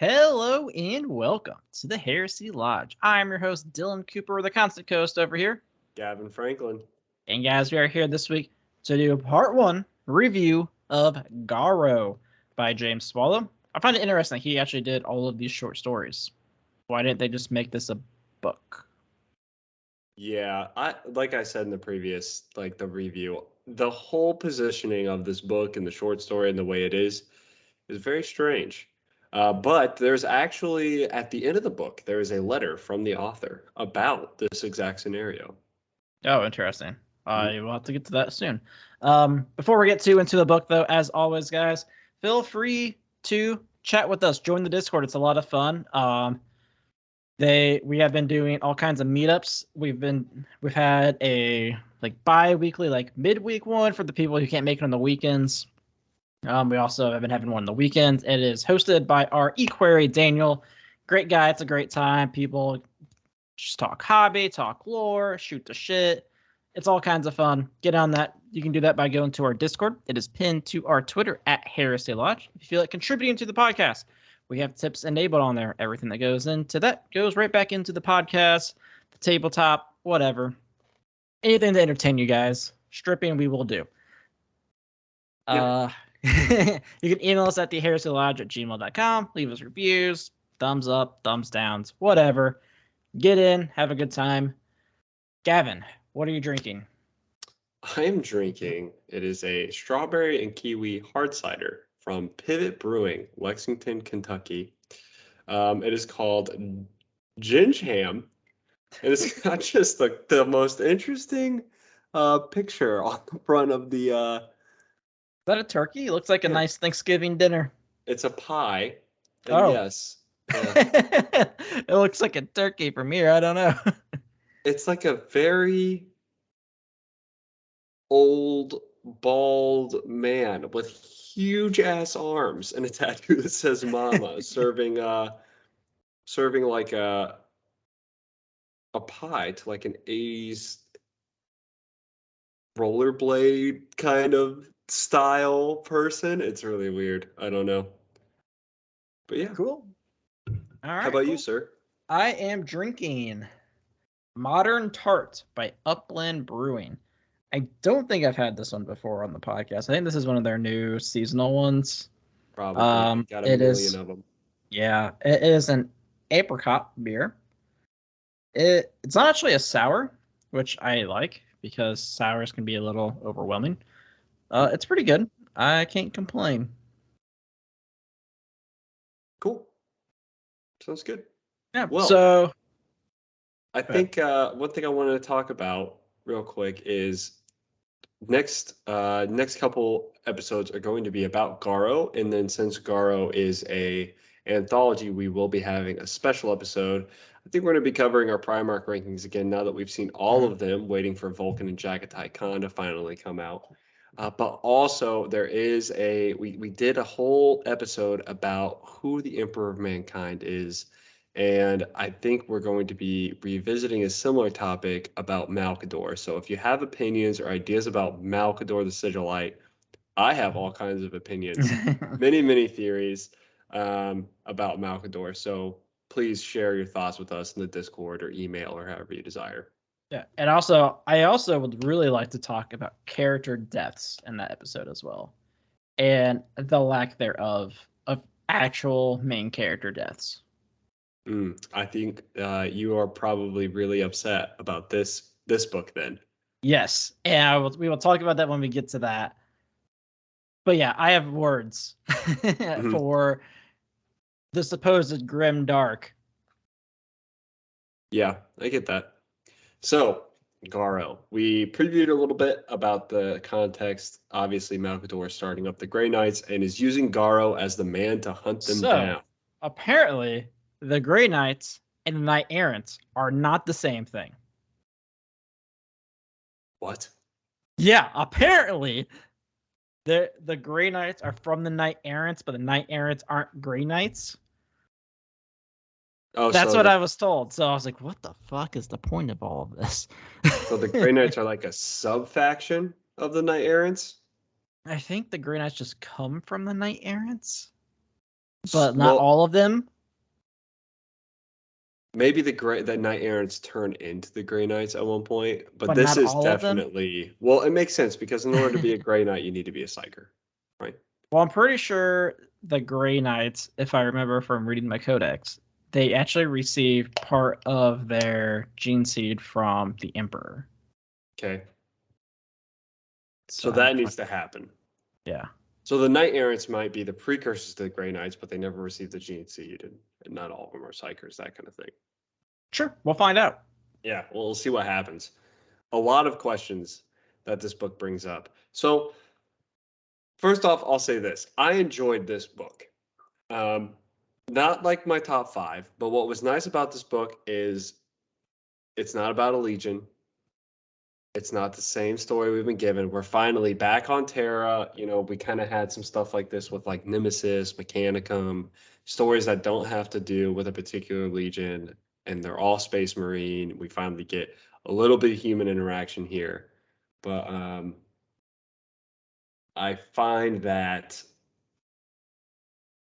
Hello and welcome to the Heresy Lodge. I'm your host, Dylan Cooper, the Constant Coast over here. Gavin Franklin. And guys, we are here this week to do part one review of Garro by James Swallow. I find it interesting that he actually did all of these short stories. Why didn't they just make this a book? Yeah, like I said in the previous, the review, the whole positioning of this book and the short story and the way it is very strange. But there's actually, at the end of the book, there is a letter from the author about this exact scenario. Oh, interesting. I will have to get to that soon. Before we get too into the book, though, as always, guys, feel free to chat with us. Join the Discord. It's a lot of fun. We have been doing all kinds of meetups. We've had a bi-weekly, midweek one for the people who can't make it on the weekends. We also have been having one on the weekends. It is hosted by our equerry Daniel. Great guy. It's a great time. People just talk hobby, talk lore, shoot the shit. It's all kinds of fun. Get on that. You can do that by going to our Discord. It is pinned to our Twitter at Heresy Lodge. If you feel like contributing to the podcast, we have tips enabled on there. Everything that goes into that goes right back into the podcast, the tabletop, whatever. Anything to entertain you guys. Stripping, we will do. Yep. You can email us at theheresiolodge@gmail.com. Leave us reviews, thumbs up, thumbs downs, whatever. Get in, have a good time. Gavin, what are you drinking? I am drinking, it is a strawberry and kiwi hard cider from Pivot Brewing, Lexington, Kentucky. It is called Ginge Ham. And it's got just the most interesting picture on the front of the... Is that a turkey? It looks like a nice Thanksgiving dinner. It's a pie. And yes. Yeah. It looks like a turkey from here. I don't know. It's like a very old, bald man with huge ass arms and a tattoo that says "Mama," serving like a pie to like an 80s rollerblade kind of style person. It's really weird. I don't know. But yeah. Cool. All right. How about you, sir? I am drinking Modern Tart by Upland Brewing. I don't think I've had this one before on the podcast. I think this is one of their new seasonal ones. Probably. Got a million of them. Yeah, it is an apricot beer. It's not actually a sour, which I like because sours can be a little overwhelming. It's pretty good. I can't complain. Cool. Sounds good. Yeah. Well, so I think one thing I wanted to talk about real quick is next couple episodes are going to be about Garro, and then since Garro is a anthology, we will be having a special episode. I think we're going to be covering our Primarch rankings again now that we've seen all of them, waiting for Vulcan and Jagatai Khan to finally come out. But also there is we did a whole episode about who the Emperor of Mankind is. And I think we're going to be revisiting a similar topic about Malcador. So if you have opinions or ideas about Malcador the Sigilite, I have all kinds of opinions, many theories about Malcador. So please share your thoughts with us in the Discord or email or however you desire. Yeah, and I also would really like to talk about character deaths in that episode as well, and the lack thereof of actual main character deaths. I think you are probably really upset about this book then. Yes, and we will talk about that when we get to that. But yeah, I have words for the supposed grim dark. Yeah, I get that. So, Garro, we previewed a little bit about the context. Obviously, Malcador is starting up the Grey Knights and is using Garro as the man to hunt them down. Apparently, the Grey Knights and the Knight Errants are not the same thing. What? Yeah, apparently the Grey Knights are from the Knight Errants, but the Knight Errants aren't Grey Knights. Oh, that's what I was told. So I was like, what the fuck is the point of all of this? So the Grey Knights are like a sub-faction of the Knight Errants? I think the Grey Knights just come from the Knight Errants, but not all of them. maybe the Knight Errants turn into the Grey Knights at one point, but this not is all of them. definitely, well, it makes sense because in order to be a Grey Knight, you need to be a Psyker, right? Well, I'm pretty sure the Grey Knights, if I remember from reading my codex, they actually received part of their gene seed from the Emperor. Okay. So that needs to happen. Yeah. So the Knight Errants might be the precursors to the Grey Knights, but they never received the gene seed, and not all of them are Psykers, that kind of thing. Sure, we'll find out. Yeah, well, we'll see what happens. A lot of questions that this book brings up. So first off, I'll say this. I enjoyed this book. Not like my top 5, but what was nice about this book is it's not about a legion. It's not the same story we've been given. We're finally back on Terra. You know, we kind of had some stuff like this with like Nemesis, Mechanicum, stories that don't have to do with a particular legion, and they're all Space Marine. We finally get a little bit of human interaction here. But I find that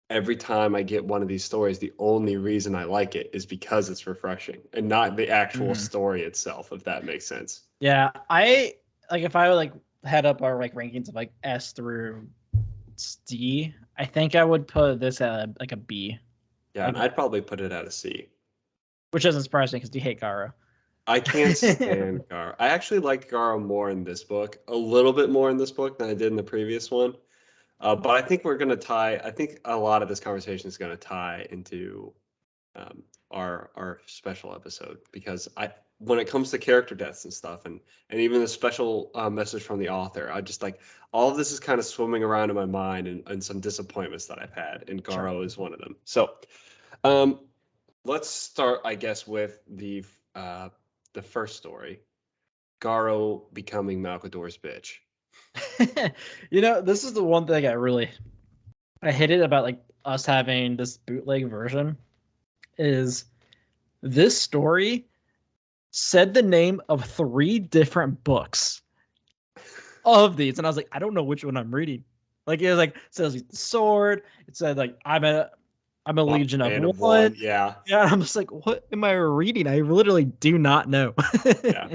every time I get one of these stories, the only reason I like it is because it's refreshing and not the actual story itself, if that makes sense. Yeah, I like if I would like head up our like rankings of like S through D, I think I would put this at like a B. Yeah, and I'd probably put it at a C. Which doesn't surprise me because you hate Garro. I can't stand Garro. I actually liked Garro more in this book, a little bit more in this book than I did in the previous one. But I think we're going to tie. I think a lot of this conversation is going to tie into our special episode because when it comes to character deaths and stuff, and even the special message from the author, I just like all of this is kind of swimming around in my mind and some disappointments that I've had, and Garro is one of them. So let's start, I guess, with the first story, Garro becoming Malcador's bitch. You know, this is the one thing I hated about like us having this bootleg version is this story said the name of 3 different books of these, and I was like, I don't know which one I'm reading. Like it was like it says the sword. It said like I'm a Legion of One. Yeah. Yeah, I'm just like, what am I reading? I literally do not know. Yeah.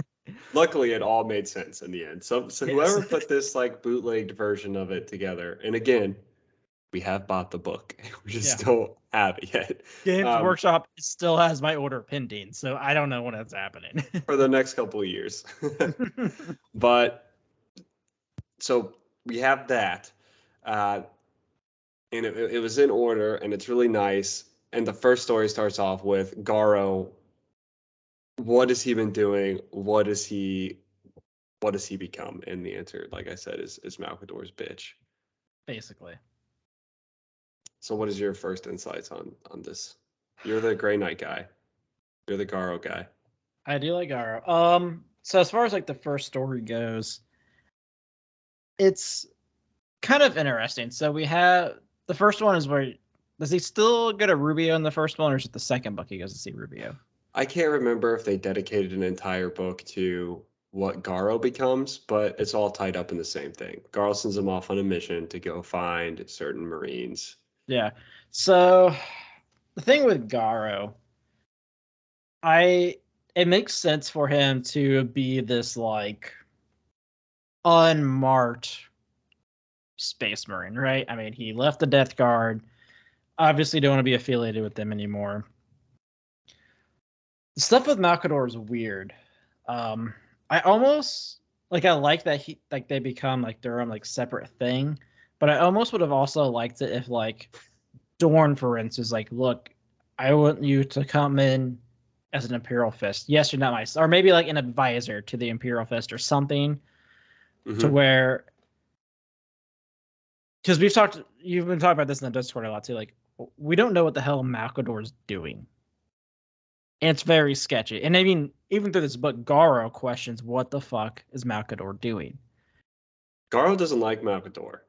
Luckily, it all made sense in the end. So whoever put this like bootlegged version of it together, and again, we have bought the book. We just don't have it yet. Games Workshop still has my order pending, so I don't know when it's happening. For the next couple of years. But so we have that. And it was in order, and it's really nice. And the first story starts off with Garro. What has he been doing? What does he become? And the answer, like I said, is Malcador's bitch. Basically. So what is your first insights on this? You're the Grey Knight guy. You're the Garro guy. I do like Garro. So as far as like the first story goes, it's kind of interesting. So we have the first one is where does he still go to Rubio in the first one, or is it the second book he goes to see Rubio? I can't remember if they dedicated an entire book to what Garro becomes, but it's all tied up in the same thing. Garro sends him off on a mission to go find certain Marines. Yeah. So the thing with Garro, it makes sense for him to be this like unmarked Space Marine, right? I mean, he left the Death Guard. Obviously, don't want to be affiliated with them anymore. The stuff with Malcador is weird. I almost I like that they become like their own like separate thing, but I almost would have also liked it if like Dorn, for instance, like, look, I want you to come in as an Imperial Fist. Yes, you're not my, or maybe like an advisor to the Imperial Fist or something, to where, because you've been talking about this in the Discord a lot too. Like, we don't know what the hell Malcador's doing. And it's very sketchy. And I mean, even through this book, Garro questions what the fuck is Malcador doing. Garro doesn't like Malcador.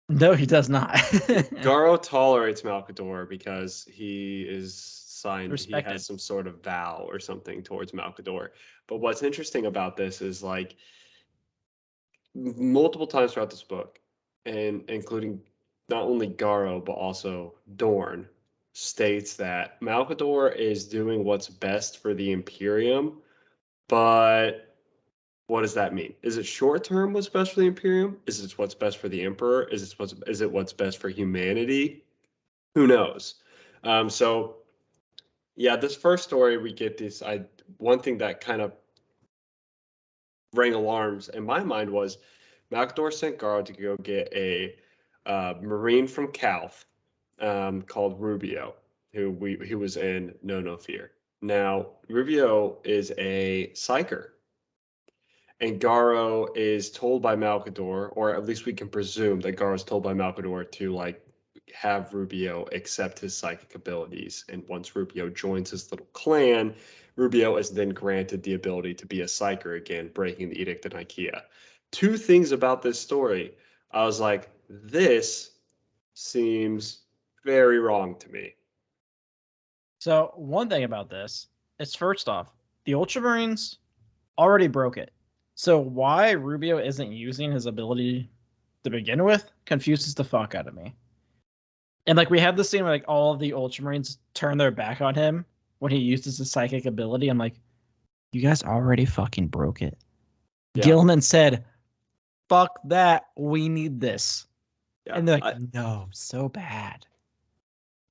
No, he does not. Garro tolerates Malcador because he is signed. Respected. He has some sort of vow or something towards Malcador. But what's interesting about this is like multiple times throughout this book, and including not only Garro but also Dorn, states that Malcador is doing what's best for the Imperium, but what does that mean? Is it short term what's best for the Imperium? Is it what's best for the Emperor? Is it what's best for humanity? Who knows? So yeah, this first story we get this. One thing that kind of rang alarms in my mind was Malcador sent Garro to go get a Marine from Calth called Rubio, who was in No Fear. Now Rubio is a psyker. And Garro is told by Malcador, or at least we can presume that Garro is told by Malcador to like have Rubio accept his psychic abilities. And once Rubio joins his little clan, Rubio is then granted the ability to be a psyker again, breaking the Edict of Nicaea. Two things about this story. I was like, this seems very wrong to me. So one thing about this is, first off, the Ultramarines already broke it. So why Rubio isn't using his ability to begin with confuses the fuck out of me. And like we had the scene where like all of the Ultramarines turn their back on him when he uses his psychic ability. I'm like, you guys already fucking broke it. Yeah. Gilman said, fuck that, we need this. Yeah. And they're like, no, so bad.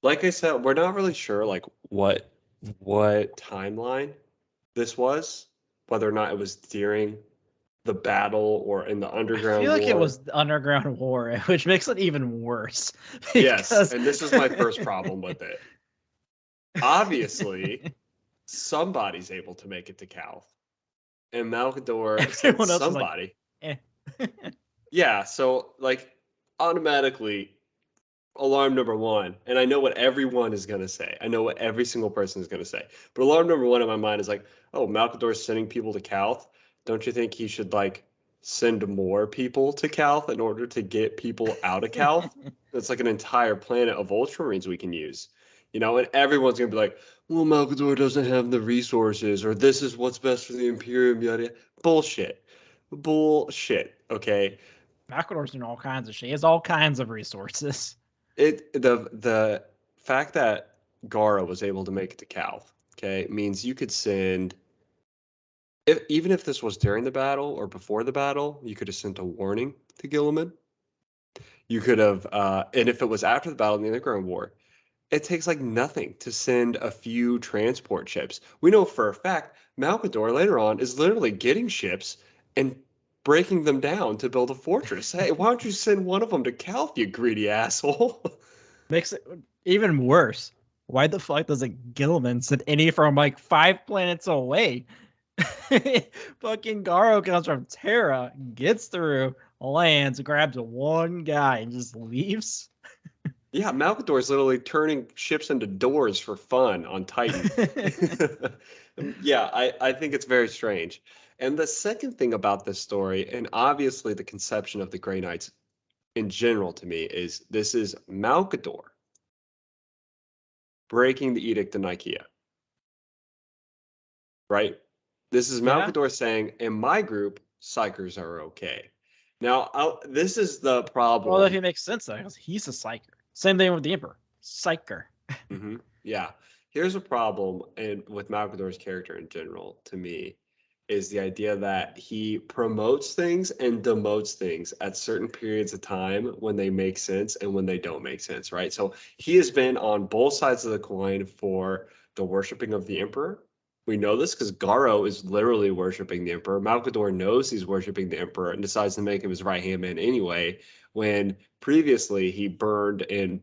Like I said, we're not really sure like what timeline this was, whether or not it was during the battle or in the underground I feel like war. it was the underground war, which makes it even worse. Yes, and this is my first problem with it. Obviously, somebody's able to make it to Calth, and Malcador said Everyone else is like, somebody. eh. Yeah, so like automatically alarm number one, and I know what everyone is going to say. I know what every single person is going to say. But alarm number one in my mind is like, oh, Malcador's sending people to Calth. Don't you think he should like send more people to Calth in order to get people out of Calth? It's like an entire planet of Ultramarines we can use. You know, and everyone's going to be like, well, Malcador doesn't have the resources, or this is what's best for the Imperium, yada, yada. Bullshit. Bullshit, okay? Malcador's doing all kinds of shit. He has all kinds of resources. The fact that Garro was able to make it to Calth, okay, means you could send even if this was during the battle or before the battle, you could have sent a warning to Gilliman. You could have, and if it was after the battle in the Underground War, it takes like nothing to send a few transport ships. We know for a fact Malcador later on is literally getting ships and breaking them down to build a fortress. Hey, why don't you send one of them to Calth, you greedy asshole? Makes it even worse. Why the fuck doesn't Gilman send any from like 5 planets away? Fucking Garro comes from Terra, gets through, lands, grabs one guy, and just leaves. Yeah, Malcador is literally turning ships into doors for fun on Titan. Yeah, I think it's very strange. And the second thing about this story, and obviously the conception of the Grey Knights in general to me, is this is Malcador breaking the Edict of Nicaea. Right? This is Yeah. Malcador saying, in my group, psychers are okay. Now, this is the problem. Well, if it makes sense though, because he's a psyker. Same thing with the Emperor. Psyker. Yeah. Here's a problem and with Malcador's character in general, to me, is the idea that he promotes things and demotes things at certain periods of time when they make sense and when they don't make sense, right? So he has been on both sides of the coin for the worshiping of the Emperor. We know this because Garro is literally worshiping the Emperor. Malcador knows he's worshiping the Emperor and decides to make him his right-hand man anyway, when previously he burned and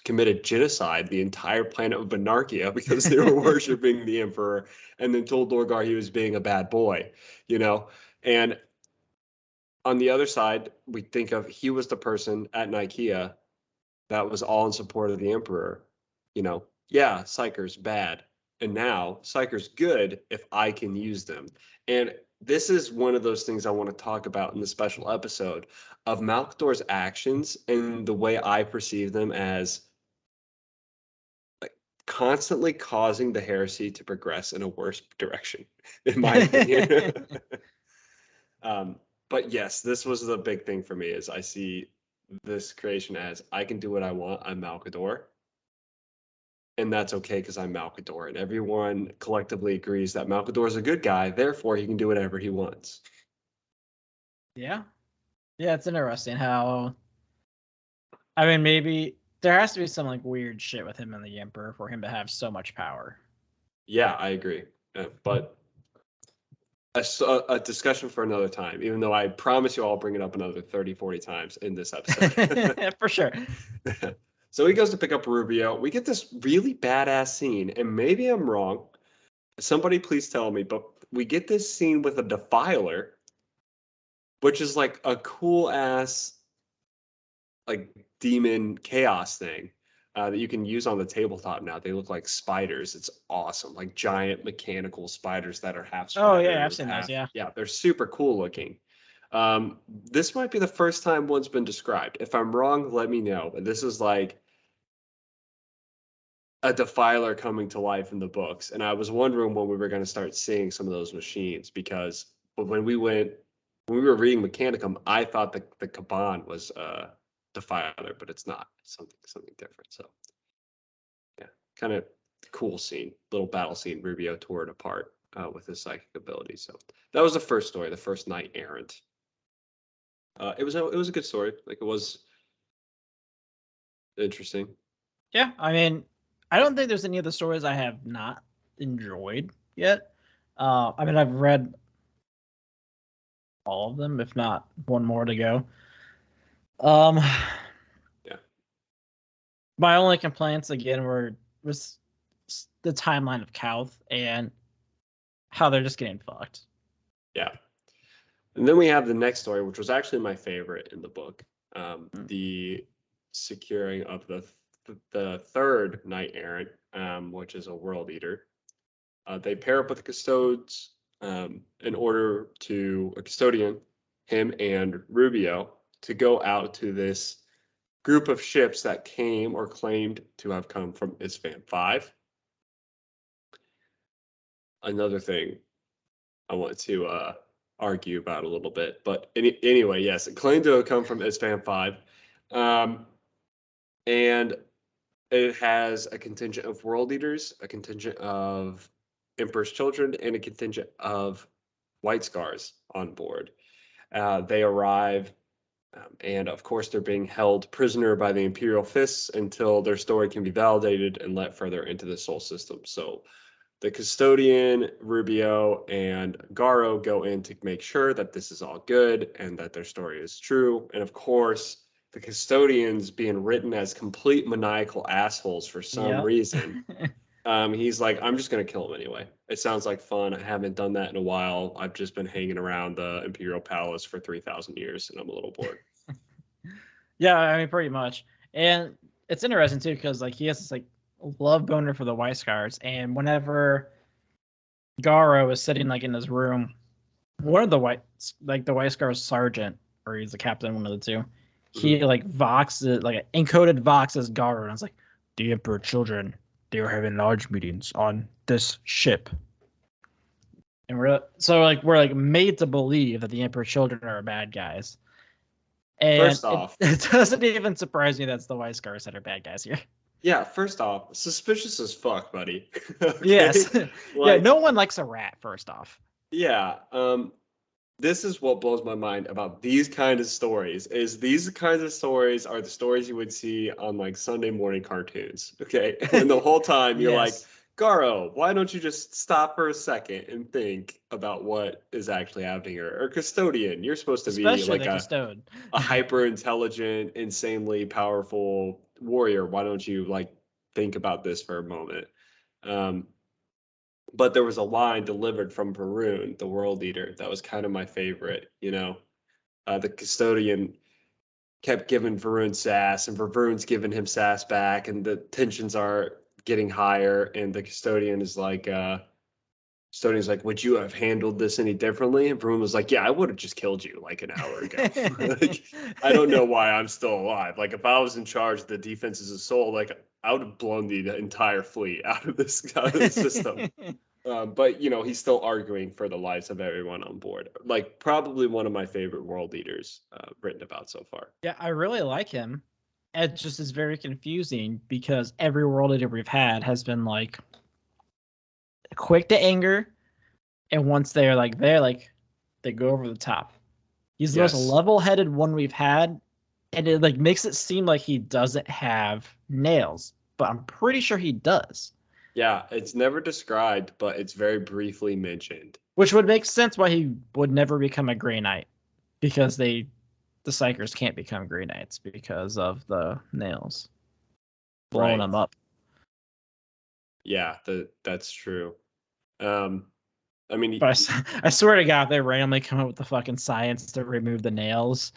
committed genocide the entire planet of Monarchia because they were worshiping the Emperor and then told Lorgar he was being a bad boy, you know? And on the other side, we think of he was the person at Nicaea that was all in support of the Emperor. You know, yeah, Psyker's bad. And now Psyker's good if I can use them. And this is one of those things I want to talk about in the special episode of Malcador's actions and the way I perceive them as constantly causing the heresy to progress in a worse direction, in my opinion. But yes, this was the big thing for me is I see this creation as I can do what I want. I'm Malcador. and that's okay because I'm Malcador, and everyone collectively agrees that Malcador is a good guy, therefore he can do whatever he wants. Yeah. Yeah, it's interesting how, I mean, maybe there has to be some like weird shit with him and the Emperor for him to have so much power. Yeah, I agree. But a discussion for another time, even though I promise you I'll bring it up another 30, 40 times in this episode. For sure. So he goes to pick up Rubio. We get this really badass scene, and maybe I'm wrong. Somebody please tell me, but we get this scene with a defiler, which is like a cool ass like demon chaos thing that you can use on the tabletop now. They look like spiders. It's awesome, like giant mechanical spiders that are half spider. Oh yeah, I've seen those. Yeah. Yeah, they're super cool looking. This might be the first time one's been described. If I'm wrong, let me know. But this is like a defiler coming to life in the books, and I was wondering when we were going to start seeing some of those machines because when we were reading Mechanicum, I thought the Kaban was defiler, but it's not. It's something different. So yeah, kind of cool scene, little battle scene. Rubio tore it apart with his psychic ability. So that was the first story, the first knight errant. It was a good story. Like it was interesting. Yeah, I mean, I don't think there's any of the stories I have not enjoyed yet. I mean, I've read all of them, if not one more to go. Yeah. My only complaints again was the timeline of Kauth and how they're just getting fucked. Yeah. And then we have the next story, which was actually my favorite in the book. The securing of the third knight errant, which is a world eater. They pair up with the custodes in order to a custodian, him and Rubio, to go out to this group of ships that came or claimed to have come from Isfan 5. Another thing I want to argue about a little bit, but anyway, yes, it claimed to have come from Isfan 5. And it has a contingent of world eaters, a contingent of Emperor's children, and a contingent of White Scars on board. They arrive, and of course, they're being held prisoner by the Imperial Fists until their story can be validated and let further into the Sol system. So the custodian, Rubio, and Garro go in to make sure that this is all good and that their story is true. And of course, the custodians being written as complete maniacal assholes for some reason. He's like, I'm just going to kill him anyway. It sounds like fun. I haven't done that in a while. I've just been hanging around the Imperial Palace for 3,000 years and I'm a little bored. Yeah, I mean, pretty much. And it's interesting too, because like he has this like love boner for the White Scars. And whenever Garro is sitting like in his room, one of the White Scars sergeant, or he's the captain, one of the two, he like voxes, like encoded voxes Garro, and it's like, the Emperor children, they were having large meetings on this ship. And we're made to believe that the Emperor children are bad guys. And first off, it doesn't even surprise me that's the White Scars that are bad guys here. Yeah, first off, suspicious as fuck, buddy. Okay? Yes. Yeah, no one likes a rat, first off. Yeah. This is what blows my mind about these kind of stories is these kinds of stories are the stories you would see on like Sunday morning cartoons. Okay. And the whole time you're like, Garro, why don't you just stop for a second and think about what is actually happening here? Or custodian, you're supposed to be like a hyper intelligent, insanely powerful warrior. Why don't you like think about this for a moment? But there was a line delivered from Varun, the world eater, that was kind of my favorite. The custodian kept giving Varun sass, and Varun's giving him sass back, and the tensions are getting higher. And the custodian's like, would you have handled this any differently? And Varun was like, yeah, I would have just killed you like an hour ago. Like, I don't know why I'm still alive. Like, if I was in charge of the defenses of Seoul, like, I would have blown the entire fleet out of the system. But he's still arguing for the lives of everyone on board. Like probably one of my favorite world eaters written about so far. Yeah, I really like him. it just is very confusing because every world leader we've had has been like quick to anger, and once they're like they go over the top. He's the most Yes. level-headed one we've had, and it like makes it seem like he doesn't have nails, but I'm pretty sure he does. Yeah, it's never described, but it's very briefly mentioned. Which would make sense why he would never become a Grey Knight, because the Psychers can't become Grey Knights because of the nails blowing Right. them up. Yeah, that's true. Um, I mean, But I swear to God, if they randomly come up with the fucking science to remove the nails,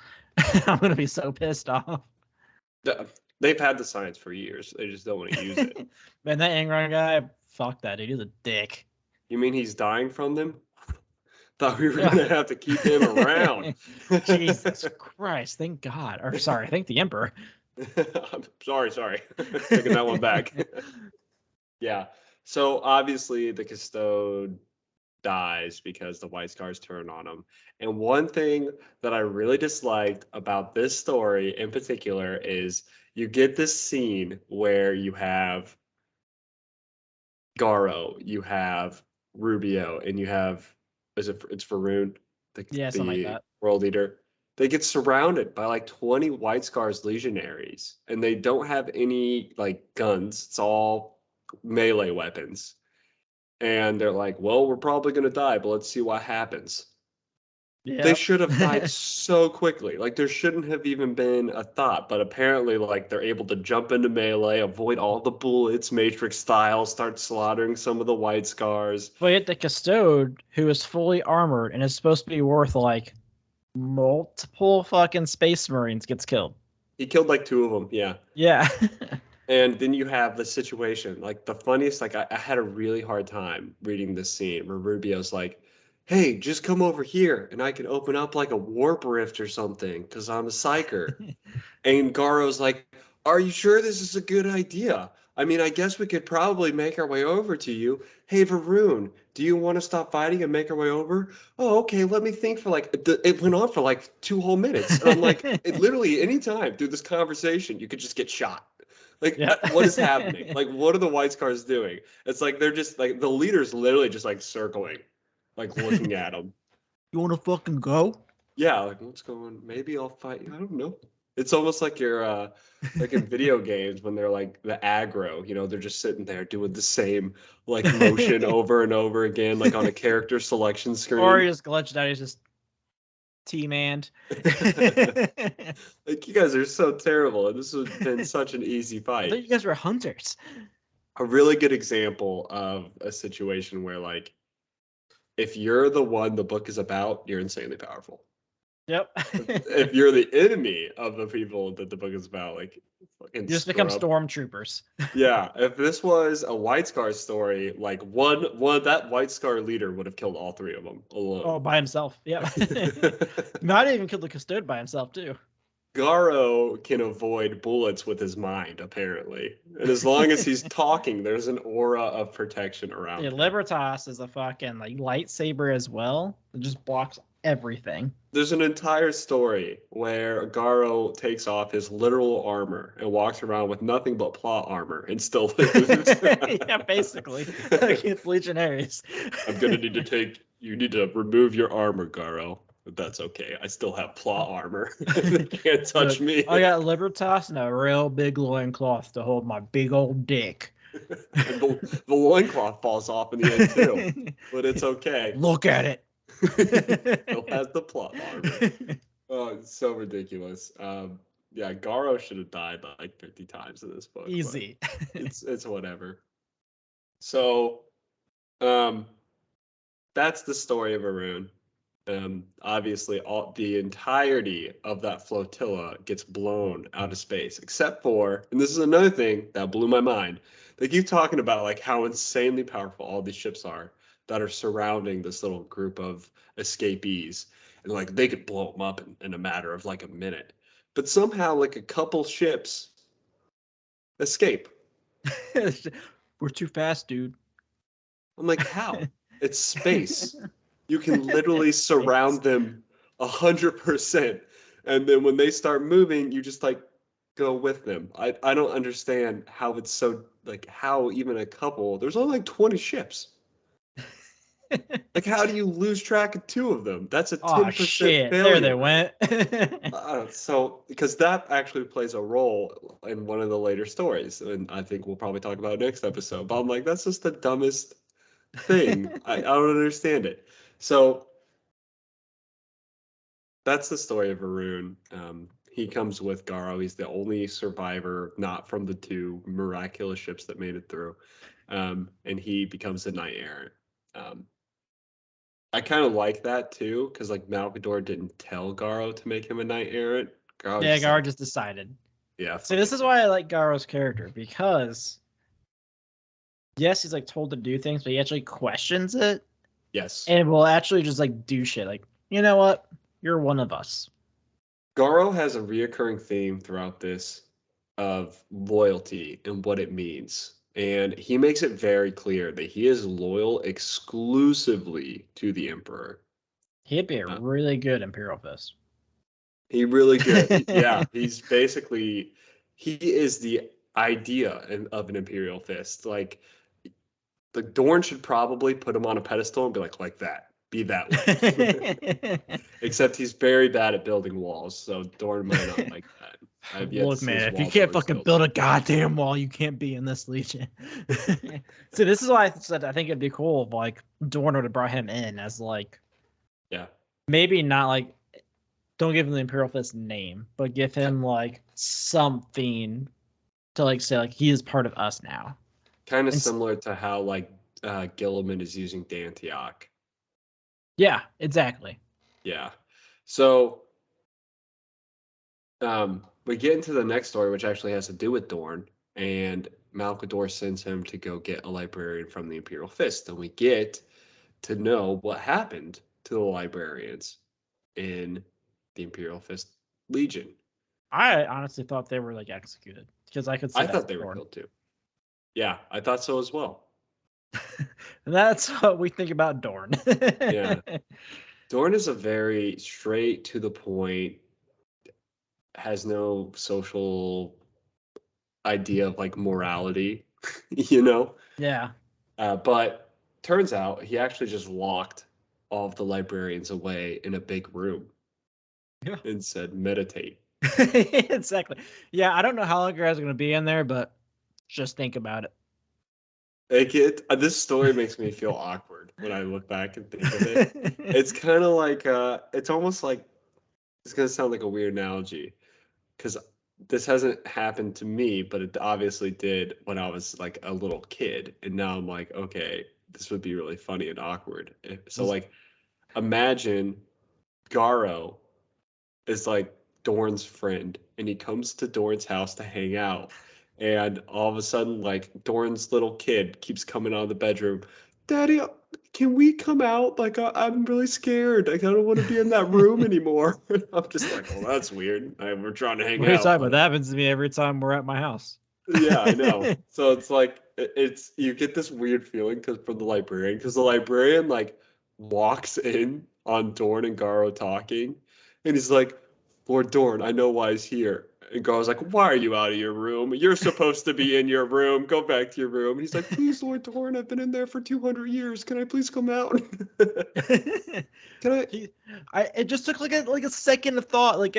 I'm gonna be so pissed off. they've had the science for years. They just don't want to use it. Man, that Angron guy, fuck that dude. He's a dick. You mean he's dying from them? Thought we were gonna have to keep him around. Jesus Christ! Thank God. Or sorry, thank the Emperor. I'm sorry. Taking that one back. Yeah. So obviously the Custode dies because the White Scars turn on him. And one thing that I really disliked about this story in particular is you get this scene where you have Garro, you have Rubio, and you have it's Faroon, Yeah, something like the that. world leader. They get surrounded by like 20 White Scars legionaries, and they don't have any like guns. It's all melee weapons. And they're like, well, we're probably gonna die, but let's see what happens. They Yeah. should have died so quickly. Like there shouldn't have even been a thought, but apparently like they're able to jump into melee, avoid all the bullets, Matrix style, start slaughtering some of the White Scars. But yet the Custode, who is fully armored and is supposed to be worth like multiple fucking Space Marines, gets killed. He killed like 2 of them, yeah. Yeah. And then you have the situation, like the funniest, like I had a really hard time reading this scene where Rubio's like, hey, just come over here and I can open up like a warp rift or something because I'm a psyker. And Garro's like, are you sure this is a good idea? I mean, I guess we could probably make our way over to you. Hey, Varun, do you want to stop fighting and make our way over? Oh, okay, let me think for like, it went on for like 2 whole minutes. And I'm like, it literally any time through this conversation, you could just get shot. Like, Yeah. what is happening? Like, what are the White Scars doing? It's like they're just like, the leader's literally just like circling, like looking at them. You want to fucking go? Yeah, like what's going? Maybe I'll fight you. I don't know. It's almost like you're like in video games when they're like the aggro, they're just sitting there doing the same like motion over and over again, like on a character selection screen. Or he just glitched out. He's just T-manned. Like you guys are so terrible, and this has been such an easy I fight. thought you guys were hunters. A really good example of a situation where like if you're the one the book is about, you're insanely powerful. Yep. If you're the enemy of the people that the book is about, like fucking You just become scrub. stormtroopers. Yeah, if this was a White Scar story, like one that White Scar leader would have killed all 3 of them alone. Oh, by himself. Yeah. Not even killed the Custode by himself too. Garro can avoid bullets with his mind, apparently, and as long as he's talking, there's an aura of protection around Yeah, him. Libertas is a fucking like lightsaber as well. It just blocks everything. There's an entire story where Garro takes off his literal armor and walks around with nothing but plot armor and still lives. Yeah, basically. Against Legionaries. You need to remove your armor, Garro. But that's okay. I still have plot armor. They can't touch me. I got Libertas and a real big loincloth to hold my big old dick. The loincloth falls off in the end too. But it's okay. Look at it. Still has the plot armor. Oh, it's so ridiculous. Yeah, Garro should have died like 50 times in this book. Easy. It's whatever. So, that's the story of Arun. Obviously, the entirety of that flotilla gets blown out of space, except for, and this is another thing that blew my mind. They keep talking about like how insanely powerful all these ships are that are surrounding this little group of escapees, and like they could blow them up in a matter of like a minute. But somehow, like a couple ships escape. We're too fast, dude. I'm like, how? It's space. You can literally surround them 100%, and then when they start moving, you just like go with them. I don't understand how it's so like how even a couple. There's only like 20 ships. Like how do you lose track of 2 of them? That's a Oh 10% shit! There they failure rate. went. So because that actually plays a role in one of the later stories, and I think we'll probably talk about it next episode. But I'm like, that's just the dumbest thing. I don't understand it. So that's the story of Varun. He comes with Garro. He's the only survivor, not from the 2 miraculous ships that made it through. And he becomes a knight errant. Um, I kind of like that too, because like Malcador didn't tell Garro to make him a knight errant. Garro Yeah, just Garro like, just decided. yeah, See, fuck this it. is why I like Garro's character, because yes, he's like told to do things, but he actually questions it Yes. and will actually just like do shit. Like, you know what? You're one of us. Garro has a reoccurring theme throughout this of loyalty and what it means. And he makes it very clear that he is loyal exclusively to the Emperor. He'd be a Uh, really good Imperial Fist. he really good. Yeah, he's basically he is the idea of an Imperial Fist. Like the Dorn should probably put him on a pedestal and be like that. Be that way. Except he's very bad at building walls, so Dorn might not like that. I've yet to Look, see man, his if you wall can't building fucking skills. build a goddamn wall, you can't be in this legion. See, this is why I said I think it'd be cool if like Dorn would have brought him in as like Yeah. maybe not like don't give him the Imperial Fist name, but give him like something to like say like he is part of us now. Kind of And similar to how like Gilliman is using Dantioch. yeah, exactly. Yeah. So we get into the next story, which actually has to do with Dorn, and Malcador sends him to go get a librarian from the Imperial Fist, and we get to know what happened to the librarians in the Imperial Fist Legion. I honestly thought they were like executed because I could see I that thought with they were Dorn. killed too. Yeah, I thought so as well. And that's what we think about Dorn. Yeah. Dorn is a very straight to the point, has no social idea of like morality, you know? Yeah. But turns out he actually just locked all of the librarians away in a big room Yeah. and said, meditate. Exactly. Yeah, I don't know how long you guys are going to be in there, but just think about This story makes me feel awkward when I look back and think of it. it. It's kind of like, it's almost like, it's going to sound like a weird analogy because this hasn't happened to me, but it obviously did when I was like a little kid. And now I'm like, okay, this would be really funny and awkward. So, like, imagine Garro is like Dorn's friend, and he comes to Dorn's house to hang out. And all of a sudden, like Dorn's little kid keeps coming out of the bedroom. Daddy, can we come out? Like I'm really scared. Like I don't want to be in that room anymore. I'm just like, well, that's weird. We're trying to hang What are you talking out, about? but That happens to me every time we're at my house. yeah, I know. So it's like it's you get this weird feeling because from the librarian, because the librarian like walks in on Dorn and Garro talking, and he's like, "Lord Dorn, I know why he's here." And Garro's like, "Why are you out of your room? You're supposed to be in your room. Go back to your room." And he's like, "Please, Lord Dorn, I've been in there for 200 years. Can I please come out?" Can I? It just took like a second of thought. Like,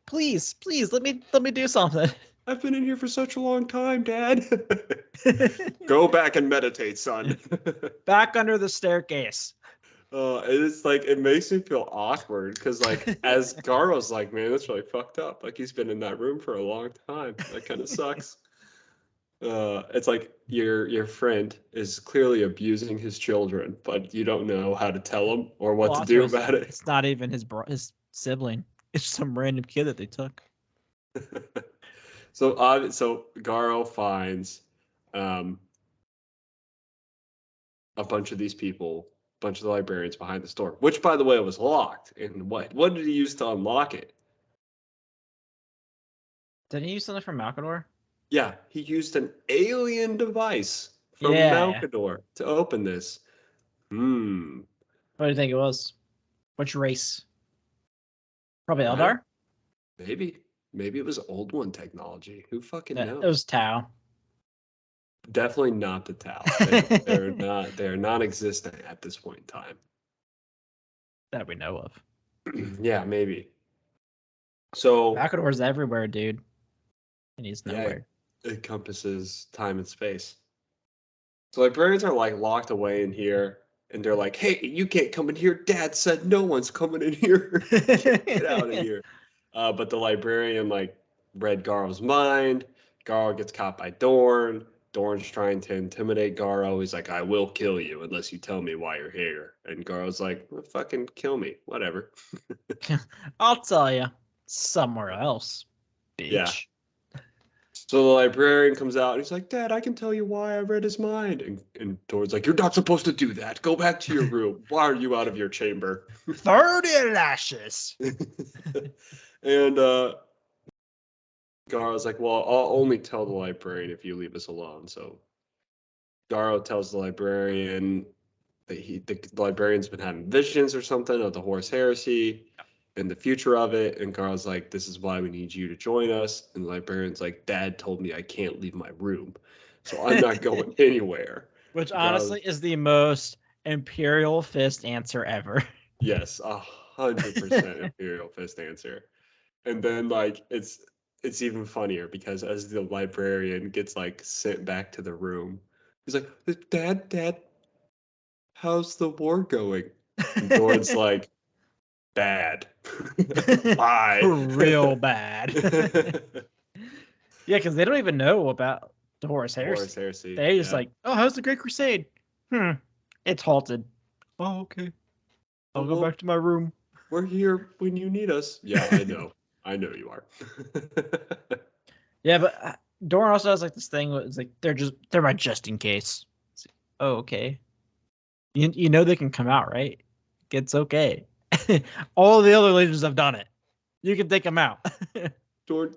please, let me do something. I've been in here for such a long time, Dad. Go back and meditate, son. Back under the staircase. It's like it makes me feel awkward because like as Garro's like, man, that's really fucked up. Like he's been in that room for a long time. That kind of sucks. It's like your friend is clearly abusing his children, but you don't know how to tell him or what Well, to also, do about it. it's not even his sibling. It's some random kid that they took. So Garro finds um, a bunch of these people, a bunch of the librarians behind the store, which by the way was locked. And what did he use to unlock it? Didn't he use something from Malcador? Yeah, he used an alien device from Yeah. Malcador to open this. Hmm. What do you think it was? Which race? Probably I don't, Eldar? maybe. Maybe it was old one technology. Who fucking It knows? was Tau. Definitely not the Tau. They're not. They're non-existent at this point in time. That we know of. Yeah, maybe. So Malcador's everywhere, dude. And he's yeah, nowhere. it encompasses time and space. So librarians are like locked away in here, and they're like, "Hey, you can't come in here. Dad said no one's coming in here. Get out of here." But the librarian like read Garro's mind. Garro gets caught by Dorn. Dorn's trying to intimidate Garro. He's like, "I will kill you unless you tell me why you're here." And Garro's like, well, "Fucking kill me, whatever." I'll tell you. Somewhere else, Yeah. bitch. So the librarian comes out and he's like, "Dad, I can tell you why I read his mind." And Dorn's like, "You're not supposed to do that. Go back to your room. Why are you out of your chamber?" 30 lashes. And Garro's like, "Well, I'll only tell the librarian if you leave us alone." So Garro tells the librarian that the librarian's been having visions or something of the Horus Heresy and the future of it. And Garro's like, "This is why we need you to join us." And the librarian's like, "Dad told me I can't leave my room, so I'm not going anywhere." Which Garro's, honestly is the most Imperial Fist answer ever. yes, 100% Imperial Fist answer. And then like it's even funnier because as the librarian gets like sent back to the room, he's like, Dad, how's the war going?" And Dorn's like, "Bad." Bye. Real bad. Yeah, because they don't even know about the Horus Horus Heresy. Heresy. They just Yeah. like, oh, how's the Great Crusade? It's halted. Oh, okay. I'll go Well, back to my room. we're here when you need us. Yeah, I know. I know you are. Yeah, but Doran also has like this thing. It's like they're my just in case. It's like, oh, okay. You know they can come out, right? It's okay. All the other legions have done it. You can take them out. Dorn,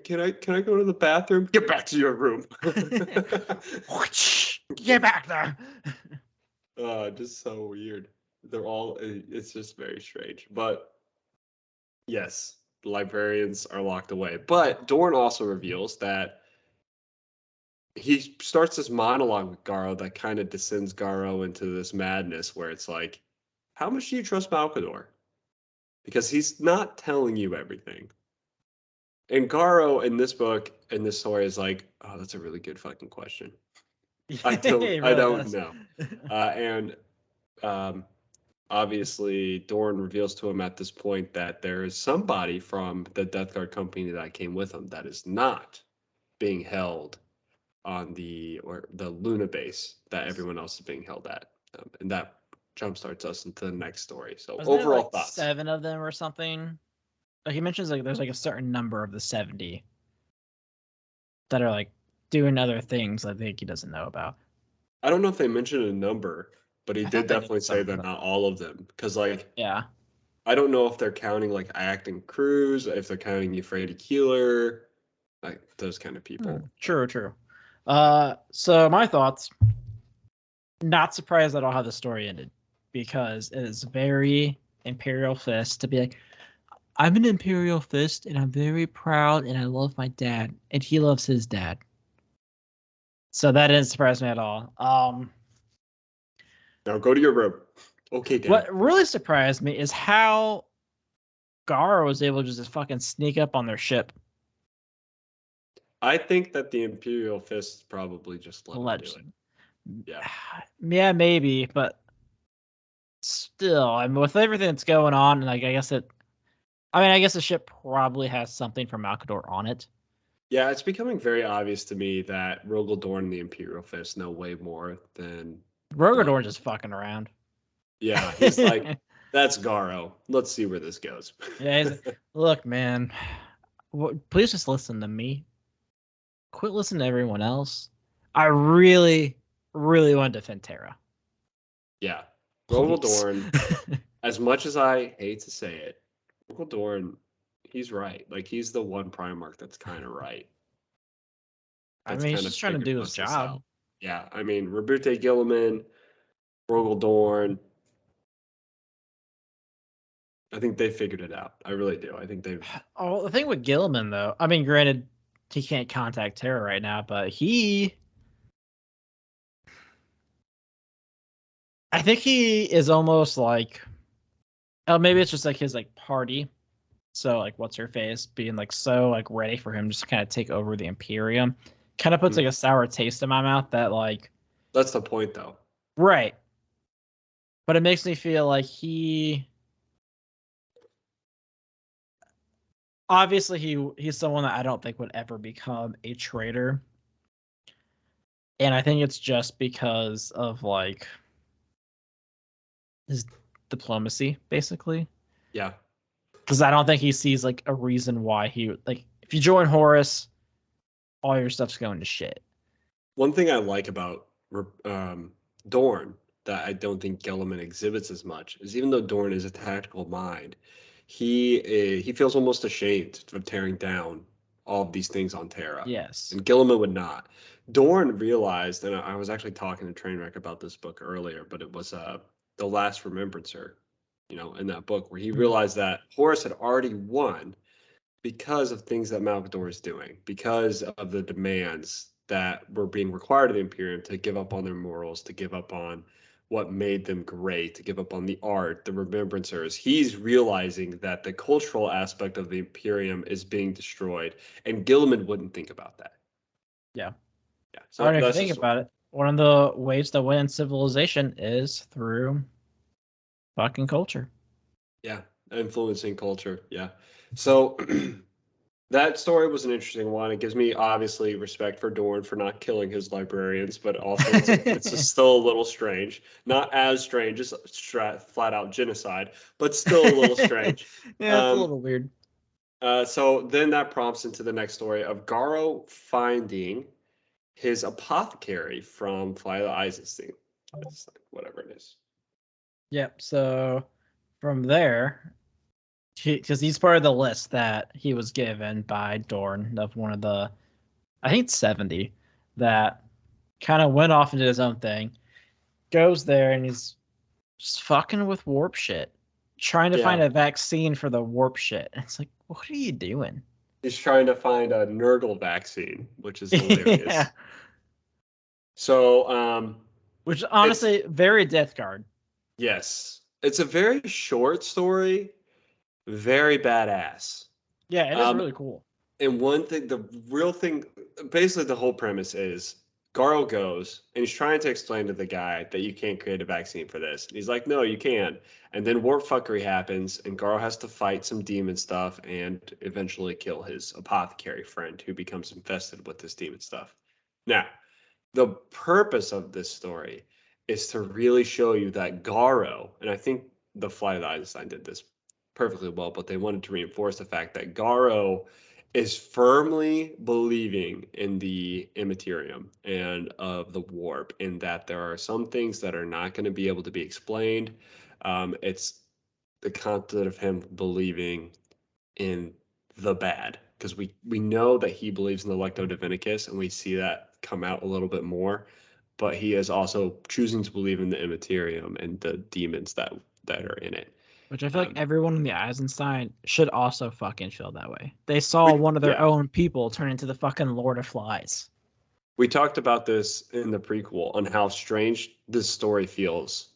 can I go to the bathroom? Get back to your room. Get back there. Just so weird. They're all. It's just very strange. But yes, the librarians are locked away. But Dorn also reveals that he starts this monologue with Garro that kind of descends Garro into this madness where it's like, how much do you trust Malcador? Because he's not telling you everything. And Garro in this book, in this story, is like, oh, that's a really good fucking question. I It really don't does. know. And obviously, Dorn reveals to him at this point that there is somebody from the Death Guard company that came with him that is not being held on the Luna base that everyone else is being held at, and that jumpstarts us into the next story. So Wasn't there overall like thoughts. 7 of them or something? Like he mentions like there's like a certain number of the 70 that are like doing other things I think he doesn't know about. I don't know if they mentioned a number, but he I did thought they definitely mentioned say something they're about not all of them. Because like yeah. I don't know if they're counting like acting crews, if they're counting Euphrates Keeler, like those kind of people. True. So my thoughts, not surprised at all how the story ended because it is very Imperial Fist to be like, I'm an Imperial Fist and I'm very proud and I love my dad and he loves his dad. So that didn't surprise me at all. Now go to your room. Okay, Dad. What really surprised me is how Garro was able to just fucking sneak up on their ship. I think that the Imperial Fists probably just let him do it. Legend. Yeah. Yeah, maybe, but still, I mean, with everything that's going on, like I guess the ship probably has something from Malcador on it. Yeah, it's becoming very obvious to me that Rogel Dorn and the Imperial Fist know way more than Rogador's just fucking around. Yeah, he's like, that's Garro. Let's see where this goes. Yeah, he's like, look, man, please just listen to me. Quit listening to everyone else. I really, really want to defend Terra. Yeah. Rogel Please. Dorn, as much as I hate to say it, Rogel Dorn, he's right. Like he's the one Primarch that's kind of right. I That's mean, he's kind of just trying to figured do his most of this job. out. Yeah, I mean, Rabute Gilliman, Rogel Dorn, I think they figured it out. I really do. I think they've. Oh, the thing with Gilliman, though, I mean, granted, he can't contact Tara right now, but I think he is almost like, oh, maybe it's just like his like party. So like, what's her face being like so like ready for him just to kind of take over the Imperium, kind of puts like a sour taste in my mouth that like. That's the point, though. Right. But it makes me feel like obviously he's someone that I don't think would ever become a traitor. And I think it's just because of like his diplomacy, basically. Yeah. Because I don't think he sees like a reason why he like if you join Horus, all your stuff's going to shit. One thing I like about Dorn that I don't think Gellerman exhibits as much is even though Dorn is a tactical mind, he feels almost ashamed of tearing down all of these things on Terra. Yes. And Gilliman would not. Dorn realized, and I was actually talking to Trainwreck about this book earlier, but it was The Last Remembrancer, in that book where he realized that Horus had already won because of things that Malcador is doing, because of the demands that were being required of the Imperium to give up on their morals, to give up on what made them great, to give up on the art, the remembrancers. He's realizing that the cultural aspect of the Imperium is being destroyed, and Gilliman wouldn't think about that. Yeah. Yeah. So I don't know if you think about it. One of the ways to win civilization is through fucking culture. Yeah, influencing culture. Yeah. So that story was an interesting one. It gives me obviously respect for Dorn for not killing his librarians, but also it's just still a little strange. Not as strange as flat out genocide, but still a little strange. Yeah, it's a little weird. So then that prompts into the next story of Garro finding his apothecary from Fly the Eisenstein. Whatever it is. Yep. So from there, because he's part of the list that he was given by Dorn of one of the, I think 70, that kind of went off into his own thing, goes there and he's just fucking with warp shit, trying to find a vaccine for the warp shit. And it's like, what are you doing? He's trying to find a Nurgle vaccine, which is hilarious. Yeah. So, which honestly, very Death Guard. Yes. It's a very short story, very badass. Yeah, it is really cool. And one thing, the real thing, basically the whole premise is Garl goes and he's trying to explain to the guy that you can't create a vaccine for this. And he's like, no, you can. And then warp fuckery happens and Garl has to fight some demon stuff and eventually kill his apothecary friend who becomes infested with this demon stuff. Now, the purpose of this story is to really show you that Garro, and I think the Flight of the Eisenstein did this perfectly well, but they wanted to reinforce the fact that Garro is firmly believing in the immaterium and of the warp, in that there are some things that are not going to be able to be explained. It's the concept of him believing in the bad, because we know that he believes in the Lecto Divinicus, and we see that come out a little bit more. But he is also choosing to believe in the Immaterium and the demons that are in it. Which I feel like everyone in the Eisenstein should also fucking feel that way. They saw one of their own people turn into the fucking Lord of Flies. We talked about this in the prequel on how strange this story feels.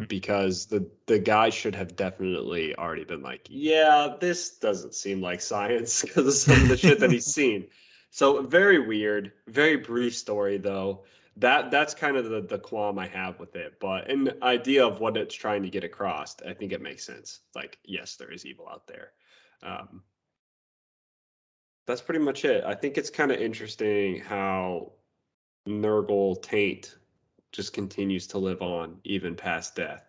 Because the guy should have definitely already been like, yeah, this doesn't seem like science because of some of the shit that he's seen. So very weird, very brief story though. That's kind of the qualm I have with it. But an idea of what it's trying to get across, I think it makes sense. Like, yes, there is evil out there. That's pretty much it. I think it's kind of interesting how Nurgle taint just continues to live on even past death.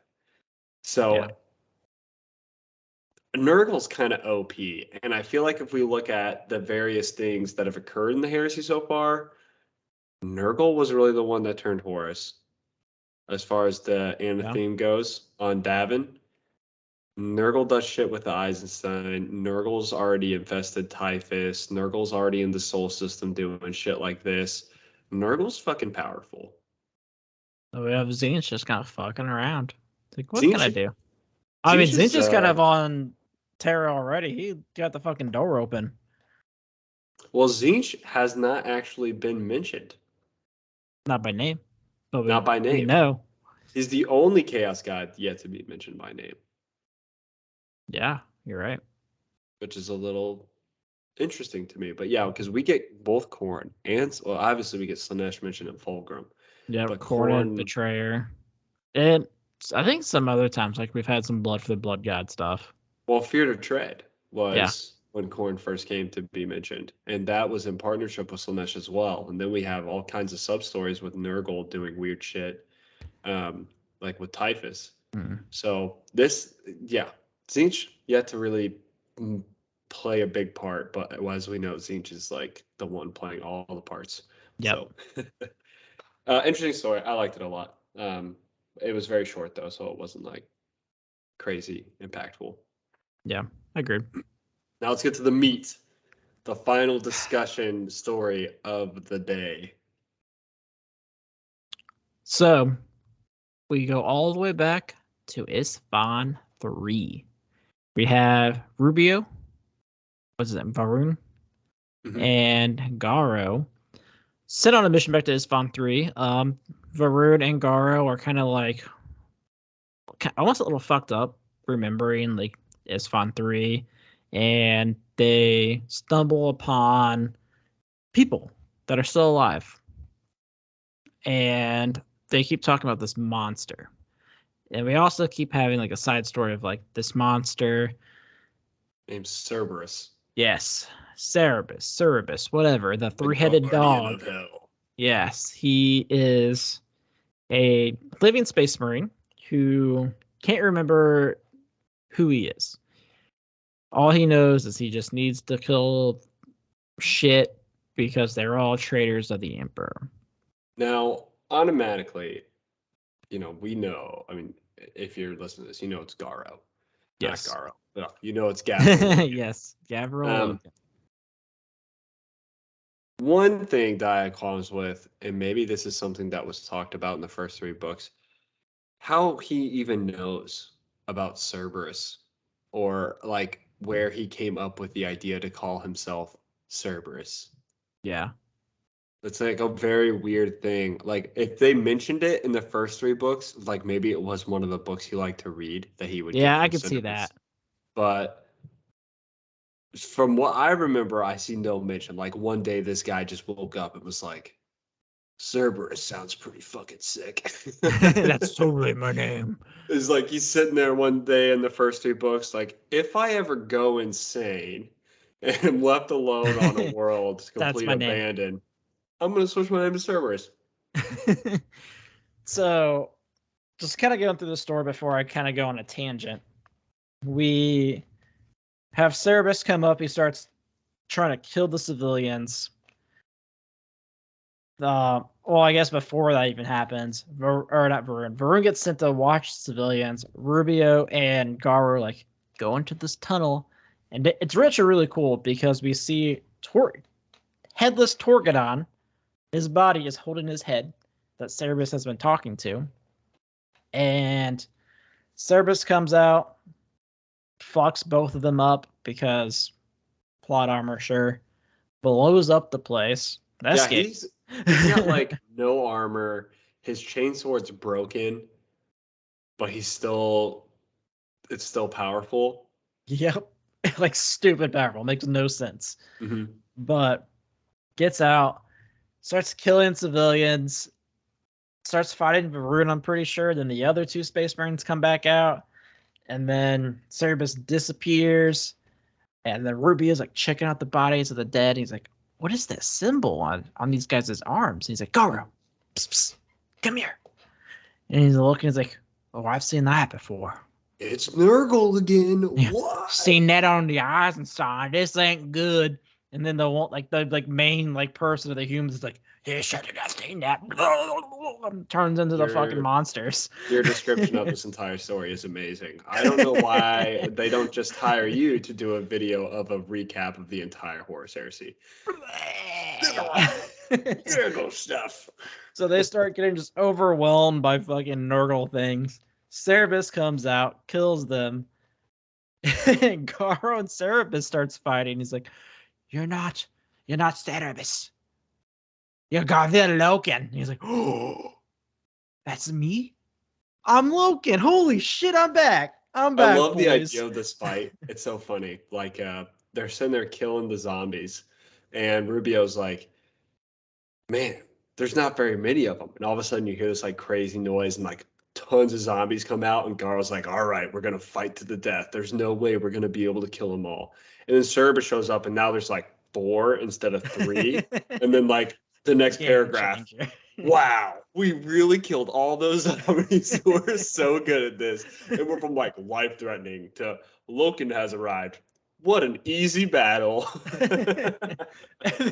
So Nurgle's kind of OP, and I feel like if we look at the various things that have occurred in the heresy so far, Nurgle was really the one that turned Horus. As far as the anatheme goes on Davin, Nurgle does shit with the Eisenstein. Nurgle's already infested Typhus. Nurgle's already in the Soul System doing shit like this. Nurgle's fucking powerful. So we have Zin's just kind of fucking around. It's like, what Zine can I do? I mean, Zinch is, Zinch is kind of on terror already. He got the fucking door open. well, Zinch has not actually been mentioned. Not by name, but Not by name. We know. He's the only Chaos God yet to be mentioned by name. Yeah, you're right. Which is a little interesting to me. But yeah, because we get both Khorne and, well, obviously we get Slaanesh mentioned in Fulgrim. Yeah, but Khorne, Betrayer. And I think some other times, like we've had some Blood for the Blood God stuff. Well, Fear to Tread was when Khorne first came to be mentioned. And that was in partnership with Slaanesh as well. And then we have all kinds of sub-stories with Nurgle doing weird shit, like with Typhus. So this, yeah, Zinch yet to really play a big part, but as we know, Zinch is like the one playing all the parts. Yep. So interesting story. I liked it a lot. It was very short though, so it wasn't like crazy impactful. Yeah, I agree. Now let's get to the meat, the final discussion story of the day. So we go all the way back to Isfahan 3. We have Rubio, what's his name, Varun, and Garro sent on a mission back to Isfahan 3. Varun and Garro are kind of like almost a little fucked up, remembering like Isfahan 3, and they stumble upon people that are still alive. And they keep talking about this monster. And we also keep having like a side story of like this monster named Cerberus. Yes, Cerberus, whatever, the three-headed dog. Yes, he is a living space marine who can't remember who he is. All he knows is he just needs to kill shit because they're all traitors of the Emperor. Now, automatically, we know, I mean, if you're listening to this, it's Garro. Yes. Not Garro. No, it's Gabriel. Yes, Gabriel. One thing that I had qualms with, and maybe this is something that was talked about in the first 3 books, how he even knows about Cerberus, or like where he came up with the idea to call himself Cerberus. Yeah. It's like a very weird thing. Like if they mentioned it in the first 3 books, like maybe it was one of the books he liked to read that he would. Yeah, I could see that. But from what I remember, I see no mention. Like one day, this guy just woke up and was like, "Cerberus sounds pretty fucking sick." That's totally my name. It's like he's sitting there one day in the first 3 books, like, if I ever go insane and am left alone on a world completely abandoned, I'm gonna switch my name to Cerberus. So, just kind of going through the story before I kind of go on a tangent. We have Cerberus come up. He starts trying to kill the civilians. Well, I guess before that even happens, or not Varun. Varun gets sent to watch civilians. Rubio and Garro like go into this tunnel, and it's actually really cool because we see headless Torgadon. His body is holding his head that Cerberus has been talking to, and Cerberus comes out, fucks both of them up because plot armor, sure, blows up the place. That's he's got like no armor. His chainsword's broken, but it's still powerful. Yep, like stupid powerful, makes no sense. But gets out, starts killing civilians, starts fighting Varun, I'm pretty sure. Then the other 2 Space Marines come back out, and then Cerberus disappears, and then Rubio's like checking out the bodies of the dead. He's like, what is that symbol on these guys' arms? And he's like, Garro, psst, psst, come here. And he's looking, he's like, oh, I've seen that before. It's Nurgle again. Yeah. What? Seen that on the Eisenstein. This ain't good. And then the main person of the humans is like, yeah, shut it, I've seen that. Turns into the fucking monsters. Your description of this entire story is amazing. I don't know why they don't just hire you to do a video of a recap of the entire Horus Heresy. Nurgle stuff. So they start getting just overwhelmed by fucking Nurgle things. Cerebus comes out, kills them. And Garro and Cerebus starts fighting. He's like, You're not Cerebus. You're Gabriel Logan. He's like, oh, that's me? I'm Logan. Holy shit, I'm back. I'm I back, love the boys. idea of this fight. It's so funny. Like, they're sitting there killing the zombies, and Rubio's like, man, there's not very many of them. And all of a sudden you hear this like crazy noise and like tons of zombies come out, and Gar's like, all right, we're going to fight to the death. There's no way we're going to be able to kill them all. And then Cerberus shows up, and now there's like 4 instead of 3. And then like the next paragraph, wow, we really killed all those zombies. We're so good at this. And we're from like life-threatening to Logan has arrived. What an easy battle. And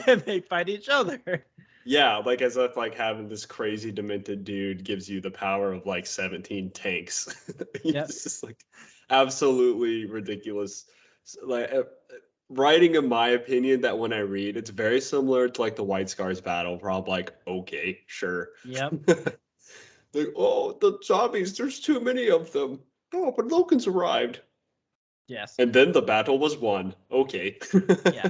then they fight each other. Yeah, like as if like having this crazy demented dude gives you the power of like 17 tanks. Yep. It's just like absolutely ridiculous. Like writing, in my opinion, that when I read, it's very similar to like the White Scars battle, where I'm like, okay, sure. Yep. Like, oh, the zombies, there's too many of them. Oh, but Logan's arrived. Yes. And then the battle was won. Okay. Yeah.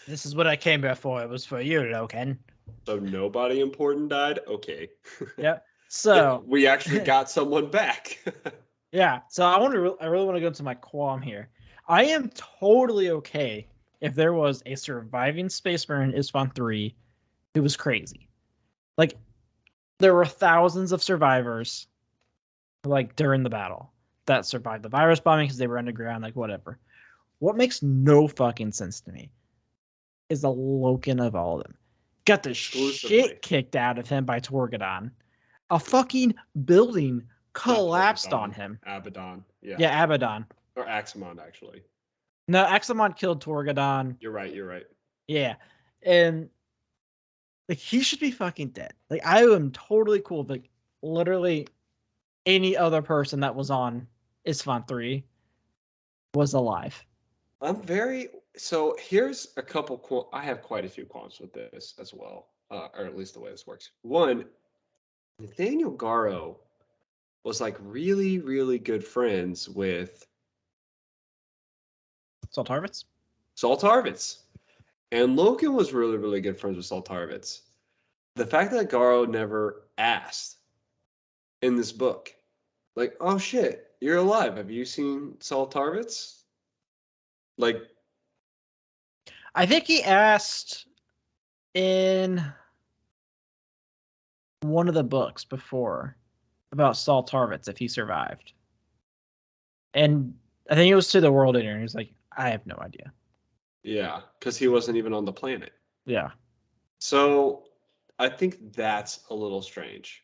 This is what I came here for. It was for you, Logan. So nobody important died? Okay. Yep. So we actually got someone back. yeah. So I really want to go into my qualm here. I am totally okay if there was a surviving Space Marine in ISFON 3 who was crazy. Like, there were thousands of survivors, like, during the battle that survived the virus bombing because they were underground, like, whatever. What makes no fucking sense to me is the Logan of all of them. Got the shit kicked out of him by Torgadon. A fucking building collapsed on him. Abaddon. Yeah. Yeah, Abaddon. Or Axamon, actually. No, Axamon killed Torgadon. You're right. Yeah. And like, he should be fucking dead. Like, I am totally cool if like literally any other person that was on ISFON 3 was alive. So here's a couple I have quite a few qualms with this as well. Or at least the way this works. One, Nathaniel Garro was like really, really good friends with Saltarvitz? Saltarvitz. And Logan was really, really good friends with Saltarvitz. The fact that Garro never asked in this book, like, oh shit, you're alive. Have you seen Saltarvitz? Like, I think he asked in one of the books before about Saltarvitz if he survived. And I think it was to the World Eater, and he was like, I have no idea. Yeah, because he wasn't even on the planet. Yeah. So I think that's a little strange.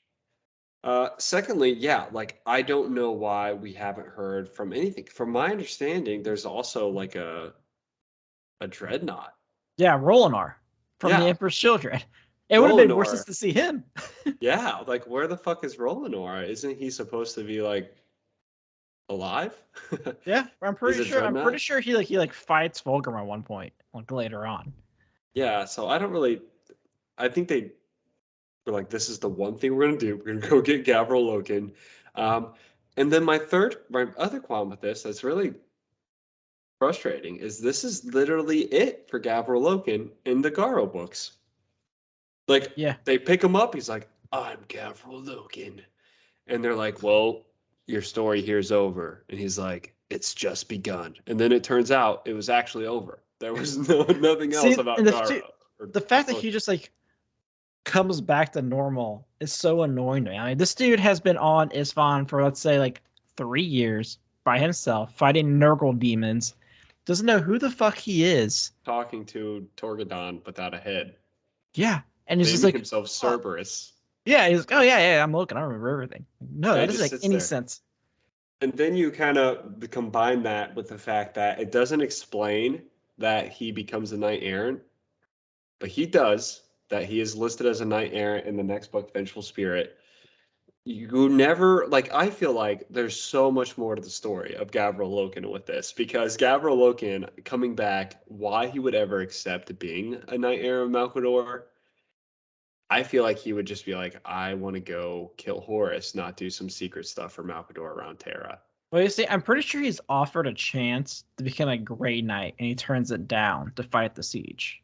Secondly, yeah, like I don't know why we haven't heard from anything. From my understanding, there's also like a dreadnought. Yeah, Rolinar from the Emperor's Children. It would have been worse to see him. Yeah, like where the fuck is Rolinar? Isn't he supposed to be like alive? Yeah, I'm pretty sure he fights Fulgrim at one point, like later on. Yeah, so I think they were like, this is the one thing we're gonna do. We're gonna go get Gabriel Logan. And then my other qualm with this that's really frustrating is this is literally it for Gabriel Logan in the Garro books. Like, yeah, they pick him up. He's like, I'm Gabriel Logan. And they're like, well, your story here's over. And he's like, it's just begun. And then it turns out it was actually over. There was nothing else about Garro. The fact that he just like comes back to normal is so annoying to me. I mean, this dude has been on ISFON for, let's say, like 3 years by himself, fighting Nurgle demons. Doesn't know who the fuck he is. Talking to Torgadon without a head. Yeah. And he's just like himself Cerberus. Yeah, he's like, oh yeah, I'm looking. I remember everything. No, that doesn't make any sense. And then you kind of combine that with the fact that it doesn't explain that he becomes a knight errant, but he does. That he is listed as a knight errant in the next book, Vengeful Spirit. You never, like, I feel like there's so much more to the story of Gabriel Logan with this, because Gabriel Logan coming back, why he would ever accept being a knight errant of Malcador, I feel like he would just be like, I want to go kill Horus, not do some secret stuff for Malcador around Terra. Well, you see, I'm pretty sure he's offered a chance to become a Grey Knight, and he turns it down to fight the siege.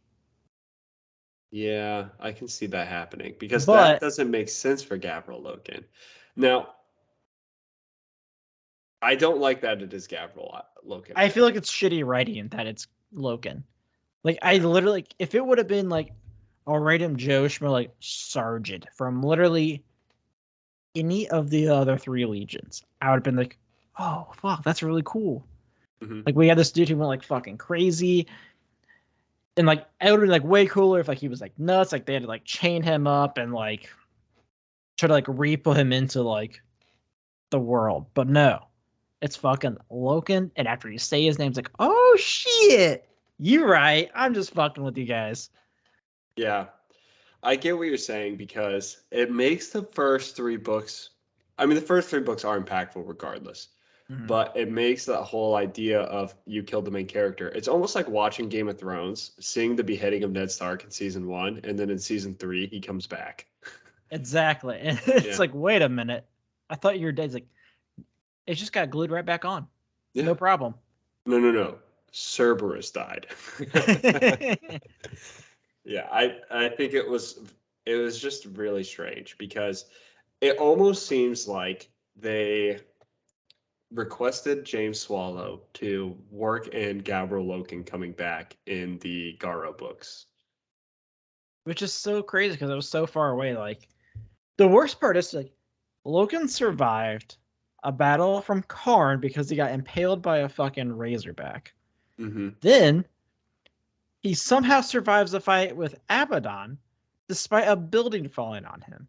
Yeah, I can see that happening because that But doesn't make sense for Gabriel Logan. Now, I don't like that it is Gabriel Logan. I feel like it's shitty writing that it's Logan. Like, I literally, if it would have been like a random Joe Schmo, like Sergeant from literally any of the other 3 legions, I would have been like, oh, fuck, that's really cool. Mm-hmm. Like, we had this dude who went like fucking crazy. And like, it would have been like way cooler if like he was like nuts. Like, they had to like chain him up and like try to like repo him into like the world. But no, it's fucking Logan. And after you say his name, it's like, oh shit, you're right. I'm just fucking with you guys. Yeah, I get what you're saying because it makes the first 3 books. I mean, the first 3 books are impactful regardless, but it makes that whole idea of you killed the main character. It's almost like watching Game of Thrones, seeing the beheading of Ned Stark in season 1, and then in season 3 he comes back. Exactly. And it's Yeah. like, wait a minute. I thought you were dead. It's like, it just got glued right back on. Yeah. No problem. No. Cerberus died. Yeah, I think it was just really strange because it almost seems like they requested James Swallow to work in Gabriel Logan coming back in the Garro books. Which is so crazy because it was so far away. Like, the worst part is like, Logan survived a battle from Karn because he got impaled by a fucking razorback. Mm-hmm. Then he somehow survives a fight with Abaddon despite a building falling on him.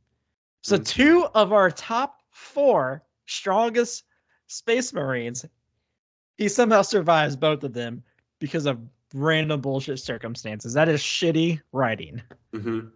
So 2 of our top 4 strongest space marines, he somehow survives both of them because of random bullshit circumstances. That is shitty writing. Mm-hmm.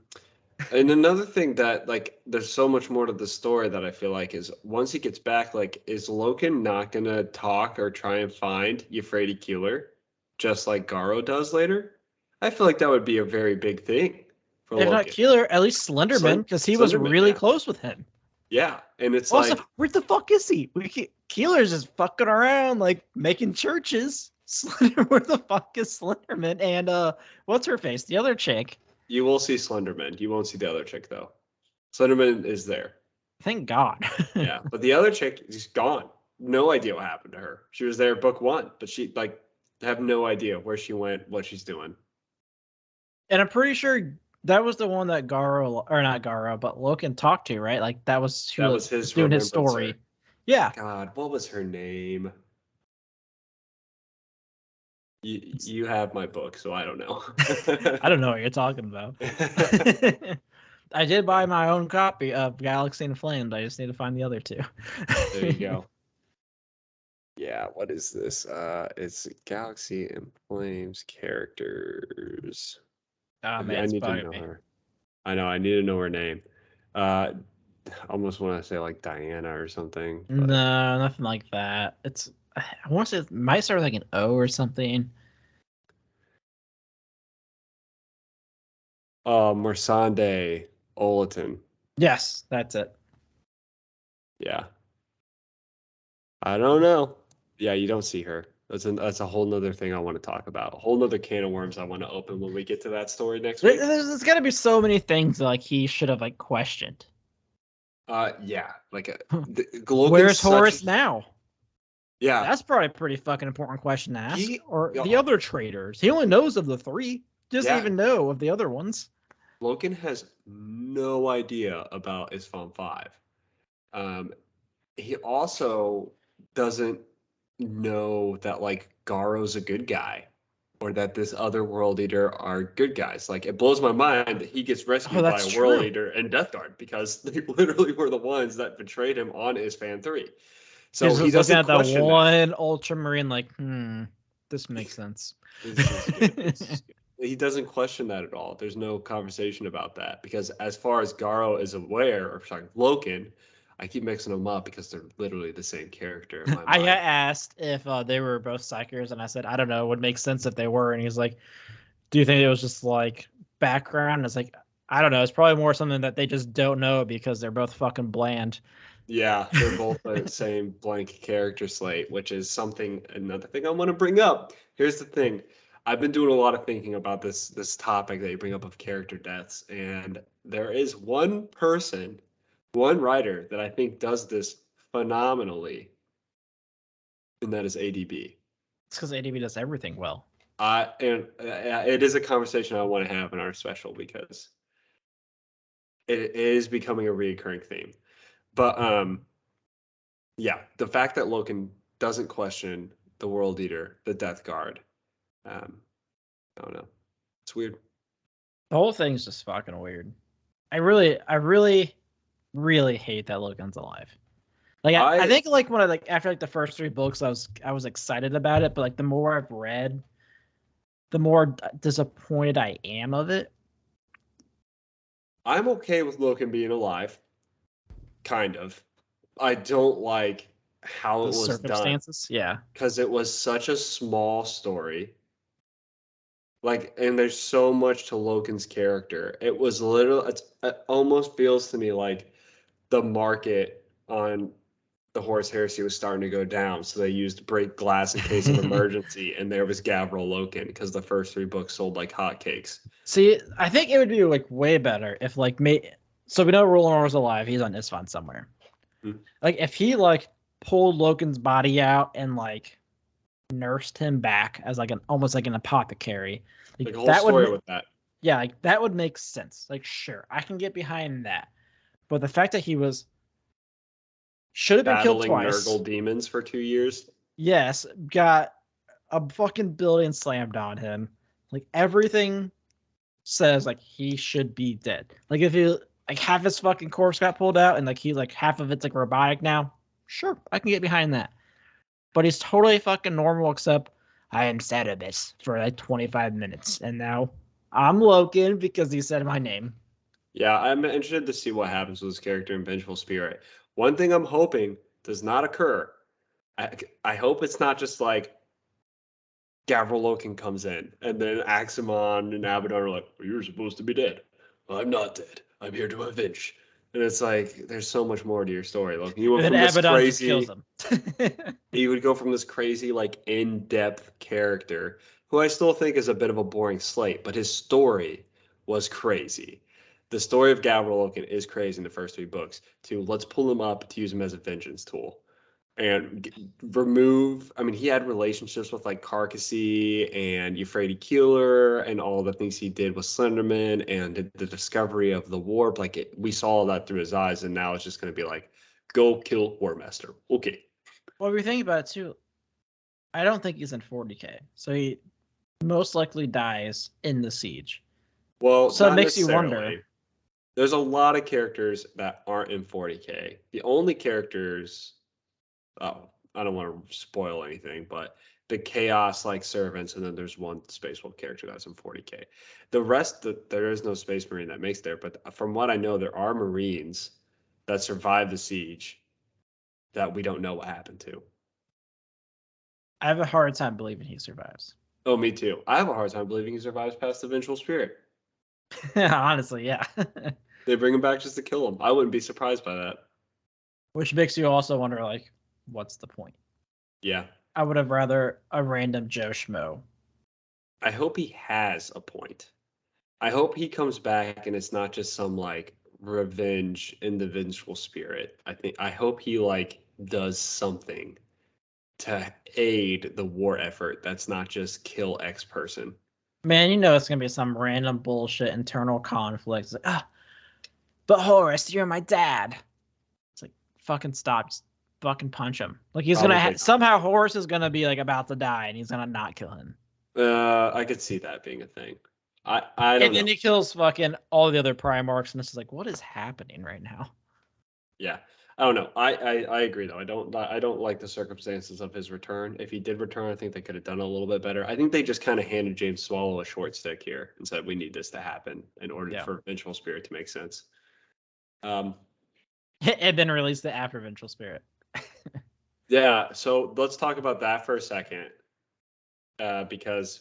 And another thing that, like, there's so much more to the story that I feel like is once he gets back, like, is Logan not gonna talk or try and find Euphrates Keeler, just like Garro does later? I feel like that would be a very big thing for If not Logan. Keeler, at least Slenderman, because he was Slenderman, really yeah. close with him. Yeah, and it's Also, like, where the fuck is he? Keeler's just fucking around, like making churches. Where the fuck is Slenderman? And what's her face? The other chick. you will see Slenderman. You won't see the other chick though. Slenderman is there. Thank God. Yeah, but the other chick is gone. No idea what happened to her. She was there book 1, but she like have no idea where she went, what she's doing. And I'm pretty sure that was the one that Garro, or not Garro, but Logan talked to, right? Like that was who That was his doing his story. remembrancer. Yeah. God, what was her name? You have my book, so I don't know. I don't know what you're talking about. I did buy my own copy of Galaxy in Flames. I just need to find the other 2. There you go. Yeah, what is this? It's Galaxy in Flames characters. Oh, man, I it's need to bugging know me. her. I know, I need to know her name. Almost want to say like Diana or something. But... No, nothing like that. It's, I want to say it might start with like an O or something. Mersande Olaton. Yes, that's it. Yeah. I don't know. Yeah, you don't see her. That's a whole nother thing I want to talk about. A whole nother can of worms I want to open when we get to that story next week. There's got to be so many things that, like he should have like questioned. Yeah, like where's Horus now? Yeah, that's probably a pretty fucking important question to ask. Or yeah. the other traders. He only knows of the 3. Doesn't even know of the other ones. Logan has no idea about Isfam 5. He also doesn't know that like Garro's a good guy or that this other world eater are good guys. Like it blows my mind that he gets rescued by a world eater and Death Guard because they literally were the ones that betrayed him on Isfam 3. So he doesn't question one Ultramarine like, this makes sense. This is good. He doesn't question that at all. There's no conversation about that because as far as Garro is aware, or sorry, Logan, I keep mixing them up because they're literally the same character in my mind. I asked if they were both psychers, and I said, I don't know, it would make sense if they were. And he's like, do you think it was just like background? And it's like, I don't know. It's probably more something that they just don't know because they're both fucking bland. Yeah, they're both the same blank character slate, which is another thing I want to bring up. Here's the thing. I've been doing a lot of thinking about this topic that you bring up of character deaths, and there is one person, one writer that I think does this phenomenally, and that is ADB. It's because ADB does everything well. It is a conversation I want to have in our special because it is becoming a recurring theme. But yeah, the fact that Logan doesn't question the World Eater, the Death Guard, I don't know. It's weird. The whole thing's just fucking weird. I really hate that Logan's alive. Like I think like when after like the first 3 books, I was excited about it, but like the more I've read, the more disappointed I am of it. I'm okay with Logan being alive, kind of. I don't like how The it was done circumstances, yeah. because it was such a small story. Like, and there's so much to Logan's character. It was literally, it almost feels to me like the market on the Horus Heresy was starting to go down, so they used break glass in case of emergency, and there was Gabriel Logan because the first 3 books sold like hotcakes. See, I think it would be like way better if like so we know Roland was alive. He's on Isfahan somewhere. Like if he like pulled Logan's body out and like nursed him back as like almost like an apothecary. Like a whole story with that. Yeah, like that would make sense. Like sure, I can get behind that. But the fact that he should have been killed twice. Nurgle demons for 2 years. Yes, got a fucking building slammed on him. Like everything says like he should be dead. Like if he like half his fucking corpse got pulled out and like he's like half of it's like robotic now, sure, I can get behind that. But he's totally fucking normal except I am Cerebus for like 25 minutes and now I'm Logan because he said my name. Yeah, I'm interested to see what happens with his character in Vengeful Spirit. One thing I'm hoping does not occur. I hope it's not just like Gabriel Logan comes in and then Aximon and Abaddon are like, well, you're supposed to be dead. I'm not dead. I'm here to avenge. And it's like there's so much more to your story. Logan, you went from this Abaddon crazy. just kills him. You would go from this crazy, like in-depth character who I still think is a bit of a boring slate, but his story was crazy. The story of Gabriel Logan is crazy in the first 3 books. To let's pull him up to use him as a vengeance tool and remove. I mean, he had relationships with like Carcassy and Euphrates Keeler and all the things he did with Slenderman and the discovery of the warp. Like we saw all that through his eyes, and now it's just going to be like, go kill Warmaster. Okay. Well, if you think about it too, I don't think he's in 40k, so he most likely dies in the siege. Well, so it makes you wonder. There's a lot of characters that aren't in 40k. The only characters, I don't want to spoil anything, but the chaos like servants, and then there's one Space Wolf character that's in 40k. The rest, there is no Space Marine that makes there. But from what I know, there are Marines that survived the siege that we don't know what happened to. I have a hard time believing he survives. Oh, me too. I have a hard time believing he survives past the Vengeful Spirit. Honestly, yeah. They bring him back just to kill him. I wouldn't be surprised by that. Which makes you also wonder, like, what's the point? Yeah. I would have rather a random Joe Schmo. I hope he has a point. I hope he comes back and it's not just some like revenge in the vengeful spirit. I hope he like does something to aid the war effort that's not just kill X person. Man, you know it's gonna be some random bullshit internal conflict. It's like, but Horus, you're my dad. It's like fucking stop, just fucking punch him. Like he's gonna somehow Horus is gonna be like about to die and he's gonna not kill him. I could see that being a thing. I don't know. And then he kills fucking all the other Primarchs, and it's like, what is happening right now? Yeah, I don't know. I agree though. I don't like the circumstances of his return. If he did return, I think they could have done a little bit better. I think they just kind of handed James Swallow a short stick here and said we need this to happen in order for Vengeful Spirit to make sense. And then release the after Vengeful Spirit. Yeah, so let's talk about that for a second, because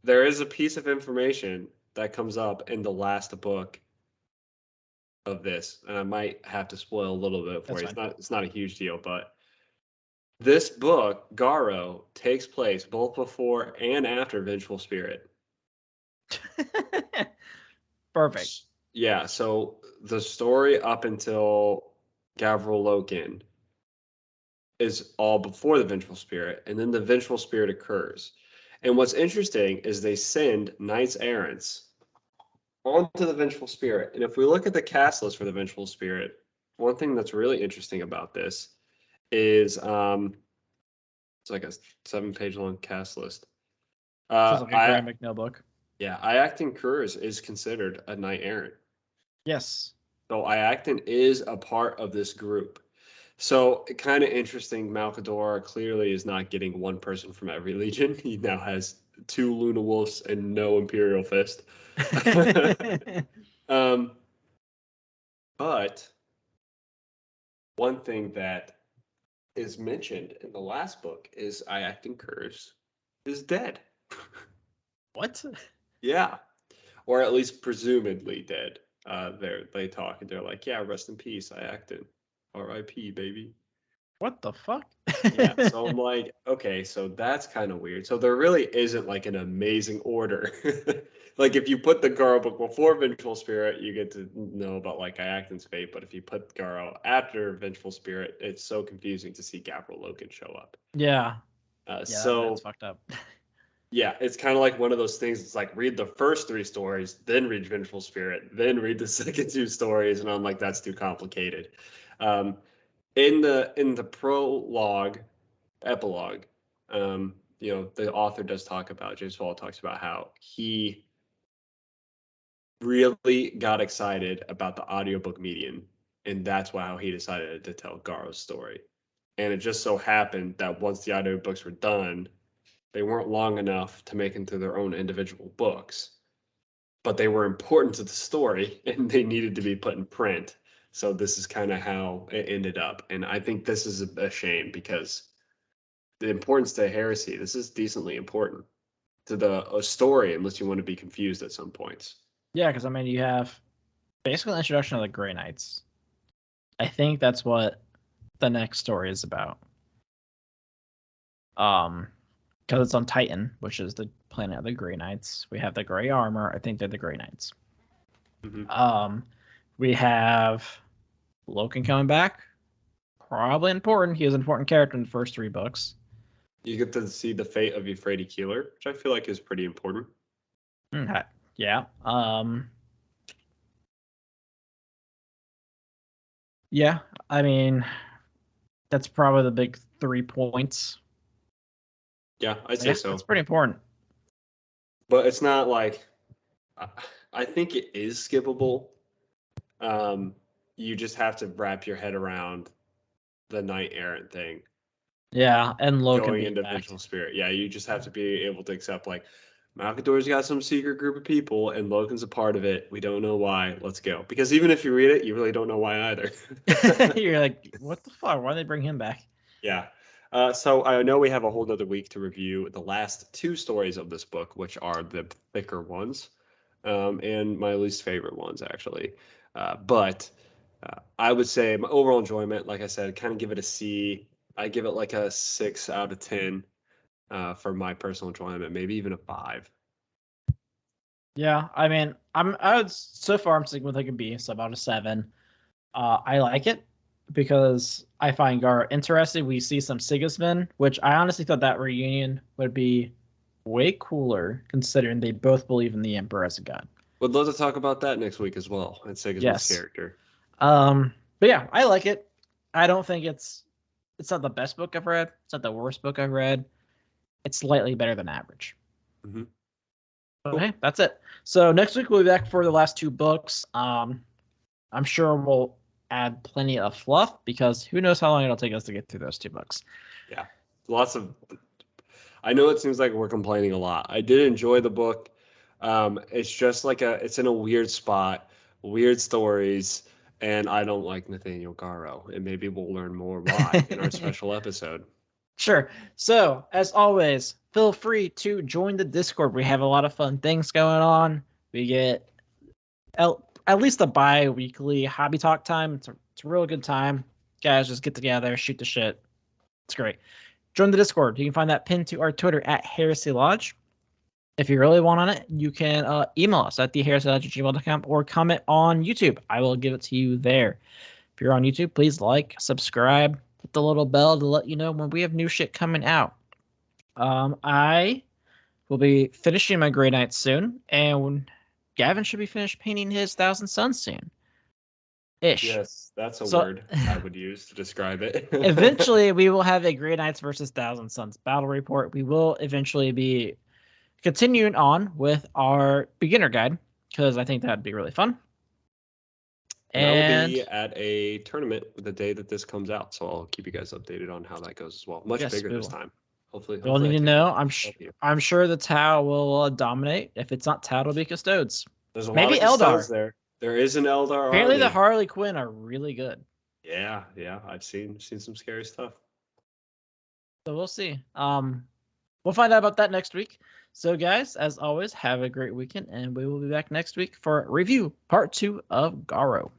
there is a piece of information that comes up in the last book of this, and I might have to spoil a little bit for That's you. It's not a huge deal, but this book, Garro, takes place both before and after Vengeful Spirit. Perfect. Yeah, so the story up until Gabriel Logan is all before the Vengeful Spirit, and then the Vengeful Spirit occurs. And what's interesting is they send knights errants onto the Vengeful Spirit. And if we look at the cast list for the Vengeful Spirit, one thing that's really interesting about this is it's like a 7-page long cast list. Feels like a Graham McNeil book. Yeah, Iacton Kurz is considered a knight errant. Yes. So Iacton is a part of this group. So kind of interesting, Malcador clearly is not getting one person from every legion. He now has 2 Luna Wolves and no Imperial Fist. But one thing that is mentioned in the last book is Iacton Kurz is dead. What? Yeah. Or at least presumably dead. They talk and they're like, yeah, rest in peace, Iacton. R.I.P. baby. What the fuck? Yeah, so I'm like, okay, so that's kind of weird. So there really isn't like an amazing order. Like if you put the Garro book before Vengeful Spirit, you get to know about like Iacton's fate. But if you put Garro after Vengeful Spirit, it's so confusing to see Gabriel Logan show up. Yeah. So that's fucked up. yeah, it's kind of like one of those things. It's like read the first 3 stories, then read Vengeful Spirit, then read the second 2 stories, and I'm like, that's too complicated. In the prologue, epilogue, the author does talk about, James Paul talks about how he really got excited about the audiobook medium, and that's how he decided to tell Garro's story. And it just so happened that once the audiobooks were done, they weren't long enough to make into their own individual books, but they were important to the story and they needed to be put in print. So this is kind of how it ended up. And I think this is a shame because the importance to heresy, this is decently important to the story, unless you want to be confused at some points. Yeah, because I mean, you have basically an introduction of the Grey Knights. I think that's what the next story is about. Because it's on Titan, which is the planet of the Grey Knights. We have the Grey armor. I think they're the Grey Knights. Mm-hmm. We have Logan coming back. Probably important. He was an important character in the first 3 books. You get to see the fate of Euphrates Keeler, which I feel like is pretty important. Okay. Yeah. Yeah. I mean, that's probably the big 3 points. Yeah, I'd say so. It's pretty important. But it's not like, I think it is skippable. You just have to wrap your head around the knight errant thing. Yeah, and Logan going into Vengeful Spirit. Yeah, you just have to be able to accept like Malcador's got some secret group of people and Logan's a part of it. We don't know why. Let's go. Because even if you read it, you really don't know why either. You're like, what the fuck? Why did they bring him back? Yeah. So I know we have a whole nother week to review the last 2 stories of this book, which are the thicker ones, and my least favorite ones, actually. But I would say my overall enjoyment, like I said, kind of give it a C. I give it like a 6 out of 10 for my personal enjoyment, maybe even a 5. Yeah, I mean, I'm sticking with like a B, so about a 7. I like it because I find Gar interesting. We see some Sigismund, which I honestly thought that reunion would be way cooler considering they both believe in the Emperor as a god. Would love to talk about that next week as well, and Sigismund's character. But yeah, I like it. I don't think it's not the best book I've read. It's not the worst book I've read. It's slightly better than average. Mm-hmm. But hey, that's it. So next week we'll be back for the last 2 books. I'm sure we'll add plenty of fluff because who knows how long it'll take us to get through those 2 books. Yeah, lots of. I know it seems like we're complaining a lot. I did enjoy the book. It's just like it's in a weird spot, weird stories, and I don't like Nathaniel Garro, and maybe we'll learn more why in our special episode. Sure. So, as always, feel free to join the Discord. We have a lot of fun things going on. We get at least a bi-weekly hobby talk time. It's a real good time. Guys just get together, shoot the shit. It's great. Join the Discord. You can find that pinned to our Twitter at Heresy Lodge. If you really want on it, you can email us at theheresylodge@gmail.com or comment on YouTube. I will give it to you there. If you're on YouTube, please like, subscribe, hit the little bell to let you know when we have new shit coming out. I will be finishing my Grey Knight soon, and Gavin should be finished painting his Thousand Suns soon. Ish. Yes, that's a word I would use to describe it. Eventually, we will have a Grey Knights versus Thousand Suns battle report. We will eventually be continuing on with our beginner guide because I think that'd be really fun. And I will be at a tournament the day that this comes out, so I'll keep you guys updated on how that goes as well. Much bigger this time. Hopefully we'll need to know. I'm sure the Tau will dominate. If it's not Tau, it'll be Custodes. There's a Maybe lot of Eldar there. There is an Eldar. Apparently, the Harley Quinn are really good. Yeah, I've seen some scary stuff. So we'll see. We'll find out about that next week. So, guys, as always, have a great weekend, and we will be back next week for review part 2 of Garro.